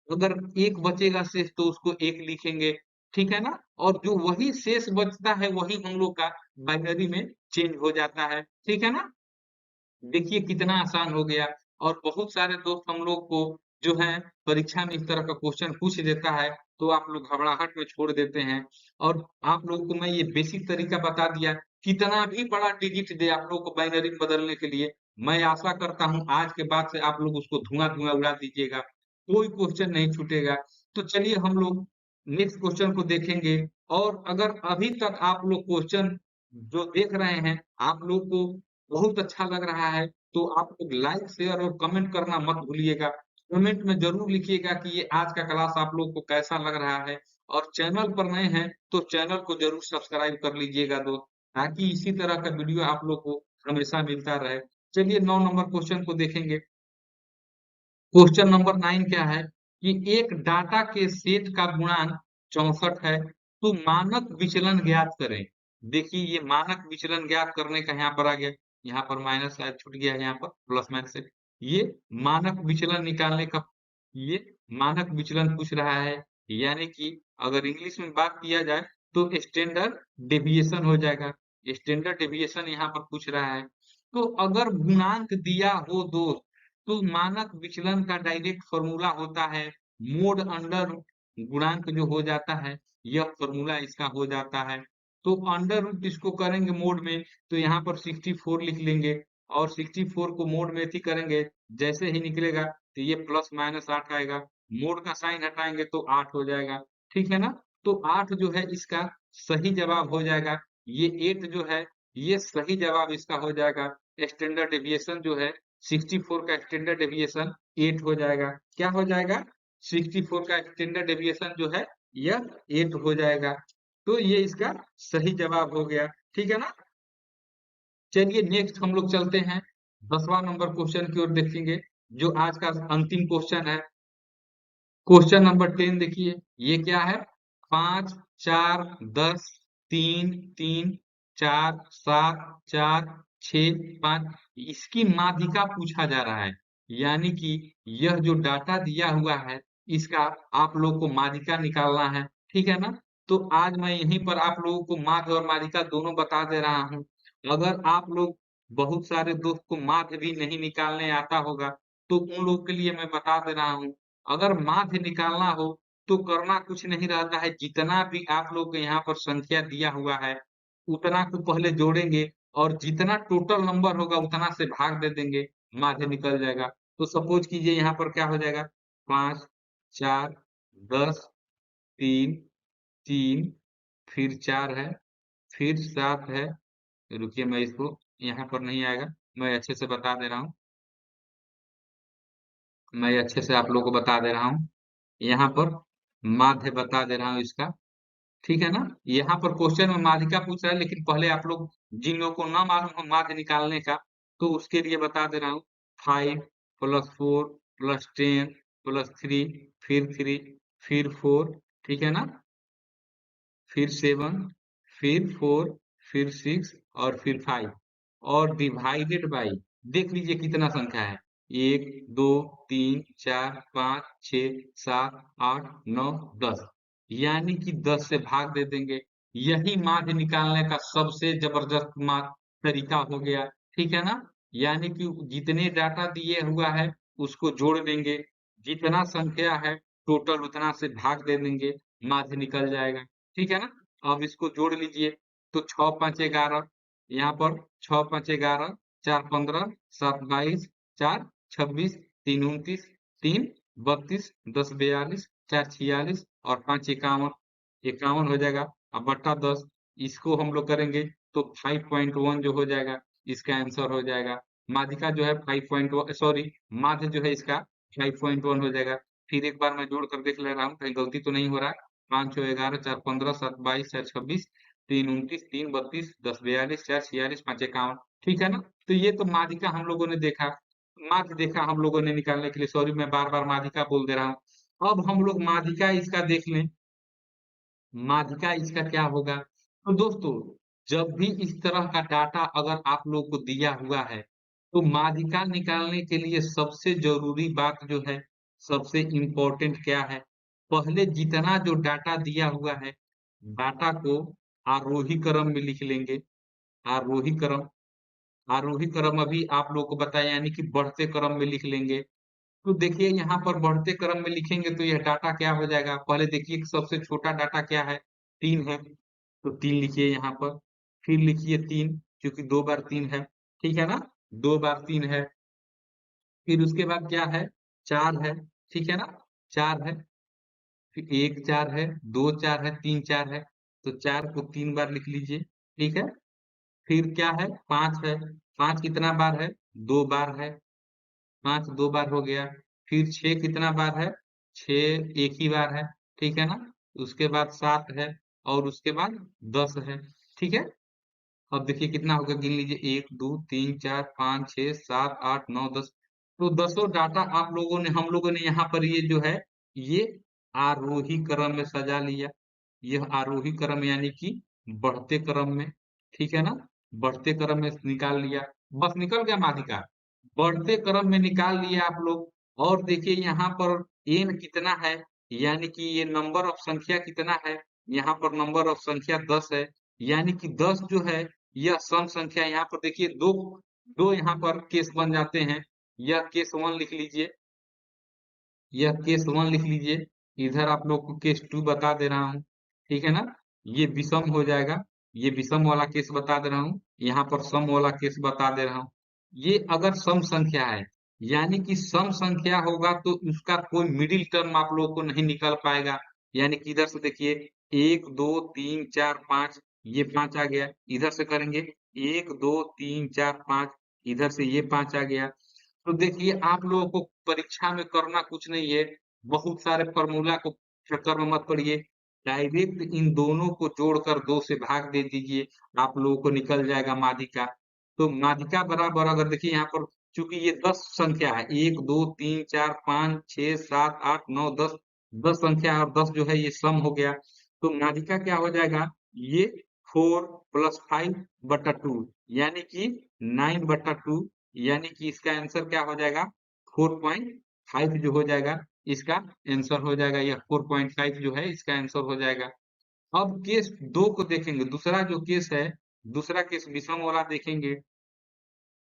अगर 1 बचेगा शेष तो उसको 1 लिखेंगे, ठीक है ना? और जो वही शेष बचता है वही हम लोग का बाइनरी में चेंज हो जाता है, ठीक है ना? देखिए कितना आसान हो गया और बहुत सारे दोस्त हम लोग को जो है परीक्षा में इस तरह का क्वेश्चन पूछ देता है, तो आप लोग घबराहट में छोड़ देते हैं और आप लोगों को मैं ये बेसिक तरीका बता दिया, कितना भी बड़ा डिजिट दे आप लोग को बाइनरी में बदलने के लिए, मैं आशा करता हूँ आज के बाद से आप लोग उसको धुआँ-धुआँ उड़ा दीजिएगा, कोई क्वेश्चन नहीं छूटेगा। तो चलिए हम लोग नेक्स्ट क्वेश्चन को देखेंगे और अगर अभी तक आप लोग क्वेश्चन जो देख रहे हैं, आप लोग को बहुत अच्छा लग रहा है, तो आप लोग लाइक, शेयर और कमेंट करना मत भूलिएगा। कमेंट में ज़रूर लिखिएगा कि ये आज का क्लास आप लोग को कैसा लग रहा है और चैनल पर नए हैं, तो चैनल को ज़रूर सब्सक्राइब कर लीजिएगा दोस्त, ताकि इसी तरह का वीडियो आप लोग को हमेशा मिलता रहे। चलिए 9 नंबर क्वेश्चन को देखेंगे। क्वेश्चन नंबर 9 क्या है कि एक डाटा के सेट का गुणांक 64 है, तो मानक विचलन ज्ञात करें। देखिए ये मानक विचलन ज्ञात करने का यहाँ पर आ गया, यहाँ पर माइनस शायद छूट गया है यहाँ पर प्लस माइनस से। ये मानक विचलन निकालने का ये मानक विचलन पूछ रहा है, यानी कि अगर इंग्लिश में बात किया जाए तो स्टैंडर्ड डेविएशन हो जाएगा। स्टैंडर्ड डेविएशन यहाँ पर पूछ रहा है। तो अगर गुणांक दिया हो दोस्त तो मानक विचलन का डायरेक्ट फॉर्मूला होता है मोड अंडर गुणांक जो हो जाता है, यह फॉर्मूला इसका हो जाता है। तो अंडर रूट इसको करेंगे मोड में तो यहाँ पर 64 लिख लेंगे और 64 को मोड में ऐसे करेंगे, जैसे ही निकलेगा तो ये प्लस माइनस 8 आएगा, मोड का साइन हटाएंगे तो 8 हो जाएगा, ठीक है ना? तो 8 जो है इसका सही जवाब हो जाएगा। ये 8 जो है ये सही जवाब इसका हो जाएगा। स्टैंडर्ड डेविएशन जो है 64 का स्टैंडर्ड डेविएशन 8 हो जाएगा। क्या हो जाएगा? 64 का स्टैंडर्ड डेविएशन जो है यह 8 हो जाएगा। तो ये इसका सही जवाब हो गया। ठीक है ना? चलिए नेक्स्ट हम लोग चलते हैं 10वां नंबर क्वेश्चन की ओर देखेंगे, जो आज का अंतिम क्वेश्चन है। क्वेश्चन नंबर 10 देखिए, ये क्या है? 5, 4, 10, 3, 3, 4, 7, 4, 6, 5 इसकी माध्यिका पूछा जा रहा है। यानी कि यह जो डाटा दिया हुआ है, इसका आप लोग को माध्यिका निकालना है। ठीक है ना? तो आज मैं यहीं पर आप लोगों को माध्य और माध्यिका दोनों बता दे रहा हूँ। अगर आप लोग बहुत सारे दोस्त को माध्य भी नहीं निकालने आता होगा, तो उन लोगों के लिए मैं बता दे रहा हूँ अगर माध्य निकालना हो तो करना कुछ नहीं रहता है, जितना भी आप लोग के यहाँ पर संख्या दिया हुआ है, उतना को पहले जोड़ेंगे और जितना टोटल नंबर होगा उतना से भाग दे देंगे, माध्य निकल जाएगा। तो सपोज कीजिए यहाँ पर क्या हो जाएगा 5, 4, 10, 3, 3 फिर 4 है, फिर 7 है, रुकिए मैं इसको यहाँ पर नहीं आएगा, मैं अच्छे से बता दे रहा हूँ, मैं अच्छे से आप लोगों को बता दे रहा हूँ। यहाँ पर माध्य बता दे रहा हूँ इसका, ठीक है ना? यहाँ पर क्वेश्चन में माध्यिका पूछ रहा है लेकिन पहले आप लोग जिन लोगों को ना मालूम हो माध्य निकालने का, तो उसके लिए बता दे रहा हूँ 5 प्लस 4 प्लस 10 प्लस 3 फिर 3 फिर 4 ठीक है ना? फिर 7 फिर 4 फिर 6 और फिर 5 और डिवाइडेड बाय देख लीजिए कितना संख्या है 1 2 3 4 5 6 7 8 9 10 यानी कि 10 से भाग दे देंगे यही माध्य निकालने का सबसे जबरदस्त तरीका हो गया ठीक है ना यानी कि जितने डाटा दिए हुआ है उसको जोड़ देंगे जितना संख्या है टोटल उतना से भाग दे देंगे माध्य निकल जाएगा ठीक है ना? अब इसको जोड़ लीजिए तो 6 5 11 यहाँ पर 6 5 11 4 15 7 22 4 26 3 29 3 32 10 42 4 46 और 5 51 51 हो जाएगा अब बट्टा 10 इसको हम लोग करेंगे तो 5.1 जो हो जाएगा इसका आंसर हो जाएगा माध्यिका जो है 5.1 सॉरी माध्य जो है इसका 5.1 हो जाएगा फिर एक बार मैं जोड़ कर देख ले रहा हूँ कहीं गलती तो नहीं हो रहा है 5 6 11 4 15 7 22 4 26 3 29 3 32 10 42 4 46 5 51 ठीक है ना तो ये तो माध्यिका हम लोगों ने देखा माध्य देखा हम लोगों ने निकालने के लिए सॉरी मैं बार बार माध्यिका बोल दे रहा हूँ अब हम लोग माध्यिका इसका देख लें माध्यिका इसका क्या होगा तो दोस्तों जब भी इस तरह का डाटा अगर आप लोग को दिया हुआ है, तो माध्यिका निकालने के लिए सबसे ज़रूरी बात जो है, सबसे इम्पोर्टेंट क्या है? पहले जितना जो डाटा दिया हुआ है, डाटा को आरोही क्रम में लिख लेंगे। आरोही क्रम आरोही क्रम अभी आप लोगों को बताया यानी कि बढ़ते क्रम में लिख लेंगे। तो देखिए यहाँ पर बढ़ते क्रम में लिखेंगे तो यह डाटा क्या हो जाएगा? पहले देखिए कि सबसे छोटा डाटा क्या है? 3 है, तो 3 लिखिए यहाँ पर। फिर लिखिए 3 क्योंकि 2 बार 3 है, ठीक है ना? 2 बार 3 है। फिर उसके बाद क्या है? 4 है, ठीक है ना? 4 है, फिर 1 4 है, 2 4 है, 3 4 है, तो 4 को 3 बार लिख लीजिए, ठीक है? फिर क्या है? 5 है, 5 कितना बार है? 2 बार है। 5 2 बार हो गया, फिर 6 कितना बार है? 6 एक ही बार है, ठीक है ना? उसके बाद 7 है और उसके बाद 10 है, ठीक है? अब देखिए कितना होगा गिन लीजिए 1, 2, 3, 4, 5, 6, 7, 8, 9, 10 तो दसों डाटा आप लोगों ने हम लोगों ने यहाँ पर ये जो है, ये आरोही क्रम में सजा लिया। यह आरोही क्रम यानी कि बढ़ते क्रम में, ठीक है ना? बढ़ते क्रम में निकाल लिया, बस निकल गया माध्यिका। बढ़ते क्रम में निकाल लिए आप लोग और देखिए यहाँ पर n कितना है, यानी कि ये नंबर ऑफ संख्या कितना है, यहाँ पर नंबर ऑफ संख्या 10 है, यानी कि 10 जो है यह सम संख्या यहाँ पर देखिए दो दो यहाँ पर केस बन जाते हैं। यह केस 1 लिख लीजिए, यह केस 1 लिख लीजिए, इधर आप लोग को केस 2 बता दे रहा हूँ, ठीक है ना? ये विषम हो जाएगा, ये विषम वाला केस बता दे रहा हूँ, यहाँ पर सम वाला केस बता दे रहा हूँ। ये अगर सम संख्या है, यानी कि सम संख्या होगा तो उसका कोई मिडिल टर्म आप लोगों को नहीं निकल पाएगा, यानी कि इधर से देखिए 1 2 3 4 5 ये 5 आ गया, इधर से करेंगे 1 2 3 4 5 इधर से ये 5 आ गया। तो देखिए आप लोगों को परीक्षा में करना कुछ नहीं है, बहुत सारे फॉर्मूला को चक्कर में मत पड़िए, डायरेक्ट इन दोनों को जोड़कर 2 से भाग दे दीजिए, आप लोगों को निकल जाएगा माध्यिका। तो माध्यिका बराबर अगर देखिए यहाँ पर चूंकि ये 10 संख्या है 1 2 3 4 5 6 7 8 9 10 10 संख्या है और 10 जो है ये सम हो गया, तो माध्यिका क्या हो जाएगा? ये 4 प्लस 5 बटा 2 यानी कि 9 बटा 2 यानी कि इसका आंसर क्या हो जाएगा? 4.5 जो हो जाएगा, इसका आंसर हो जाएगा, यह 4.5 जो है इसका आंसर हो जाएगा। अब केस 2 को देखेंगे, दूसरा जो केस है, दूसरा केस विषम वाला देखेंगे।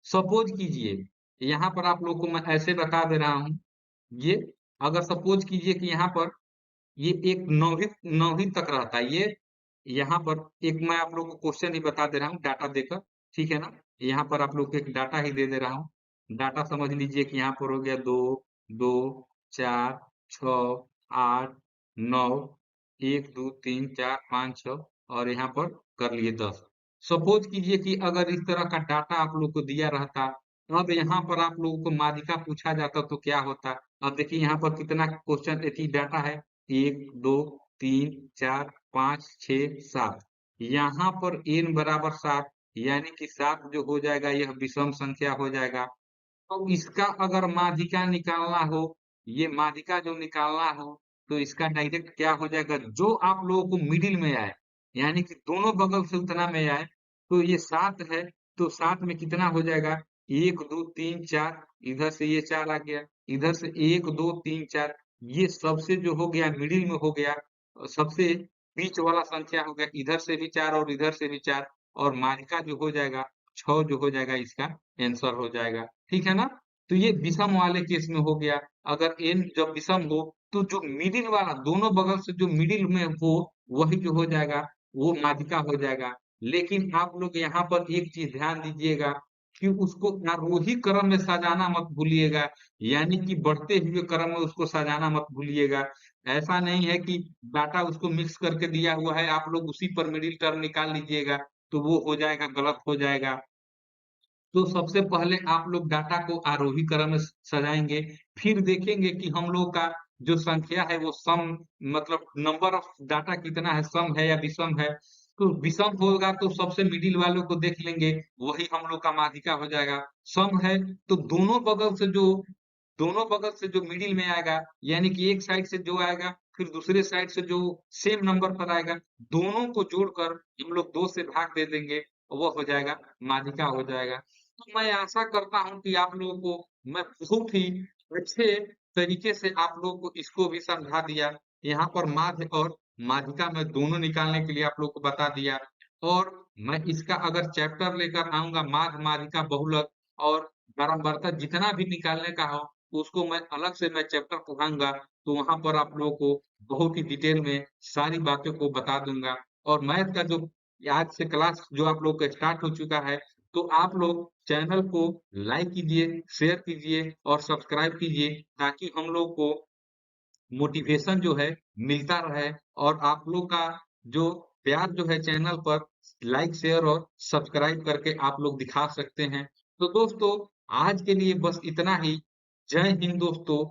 सपोज कीजिए, यहाँ पर आप लोग को मैं ऐसे बता दे रहा हूँ, ये अगर सपोज कीजिए कि यहाँ पर ये एक 9वीं तक रहता है, ये यहाँ पर एक मैं आप लोग को क्वेश्चन ही बता दे रहा हूँ डाटा देकर, ठीक है ना? यहाँ पर आप लोग को एक डाटा ही दे दे रहा हूँ। डाटा समझ लीजिए कि यहाँ पर हो गया 2, 2, 4, 6, 8, 9, 1, 2, 3, 4, 5, 6 और यहाँ पर कर लिए 10। सपोज कीजिए कि अगर इस तरह का डाटा आप लोग को दिया रहता, अब यहाँ पर आप लोगों को माध्यिका पूछा जाता तो क्या होता? अब देखिए यहाँ पर कितना क्वेश्चन एथी डाटा है 1, 2, 3, 4, 5, 6, 7 यहाँ पर n बराबर 7 यानी कि 7 जो हो जाएगा यह विषम संख्या हो जाएगा। तो इसका अगर माध्यिका निकालना हो, ये माध्यिका जो निकालना हो, तो इसका डायरेक्ट क्या हो जाएगा? जो आप लोगों को मिडिल में आए, यानी कि दोनों बगल से उतना में आए, तो ये 7 है, तो 7 में कितना हो जाएगा? 1, 2, 3, 4 इधर से ये 4 आ गया, इधर से 1, 2, 3, 4 ये सबसे जो हो गया मिडिल में हो गया, सबसे बीच वाला संख्या हो गया, इधर से भी 4 और इधर से भी 4 और माध्यिका जो हो जाएगा 6 जो हो जाएगा इसका आंसर हो जाएगा, ठीक है ना? तो ये विषम वाले केस में हो गया, अगर n जब विषम हो, तो जो मिडिल वाला दोनों बगल से जो मिडिल में हो, वही जो हो जाएगा, वो माध्यिका हो जाएगा। लेकिन आप लोग यहाँ पर एक चीज ध्यान दीजिएगा कि उसको आरोही क्रम में सजाना मत भूलिएगा, यानी कि बढ़ते हुए क्रम में उसको सजाना मत भूलिएगा। ऐसा नहीं है कि डाटा उसको मिक्स करके दिया हुआ है, आप लोग उसी पर मिडिल टर्म निकाल लीजिएगा, तो वो हो जाएगा, गलत हो जाएगा। तो सबसे पहले आप लोग डाटा को आरोही क्रम में सजाएंगे, फिर देखेंगे कि हम लोग का जो संख्या है वो सम मतलब नंबर ऑफ डाटा कितना है, सम है या विषम है। तो विषम होगा तो सबसे मिडिल वालों को देख लेंगे, वही हम लोग का माध्यिका हो जाएगा। सम है तो दोनों बगल से जो मिडिल में आएगा, यानी कि एक साइड से जो आएगा फिर दूसरे साइड से जो सेम नंबर पर आएगा, दोनों को जोड़कर हम लोग 2 से भाग दे देंगे, वो हो जाएगा माध्यिका हो जाएगा। तो मैं आशा करता हूँ कि आप लोगों को मैं बहुत ही अच्छे तरीके से आप लोगों को इसको भी समझा दिया। यहाँ पर माध्य और माध्यिका मैं दोनों निकालने के लिए आप लोग को बता दिया और मैं इसका अगर चैप्टर लेकर आऊँगा माध्य, माध्यिका, बहुलक और बारंबारता जितना भी निकालने का हो, उसको मैं अलग से मैं चैप्टर पढ़ाऊँगा, तो वहाँ पर आप लोगों को बहुत ही डिटेल में सारी बातों को बता दूँगा और मैथ का जो आज से क्लास जो आप लोग का स्टार्ट हो चुका है, तो आप लोग चैनल को लाइक कीजिए, शेयर कीजिए और सब्सक्राइब कीजिए ताकि हम लोग को मोटिवेशन जो है मिलता रहे और आप लोग का जो प्यार जो है चैनल पर लाइक, शेयर और सब्सक्राइब करके आप लोग दिखा सकते हैं। तो दोस्तों आज के लिए बस इतना ही। जय हिंद दोस्तों।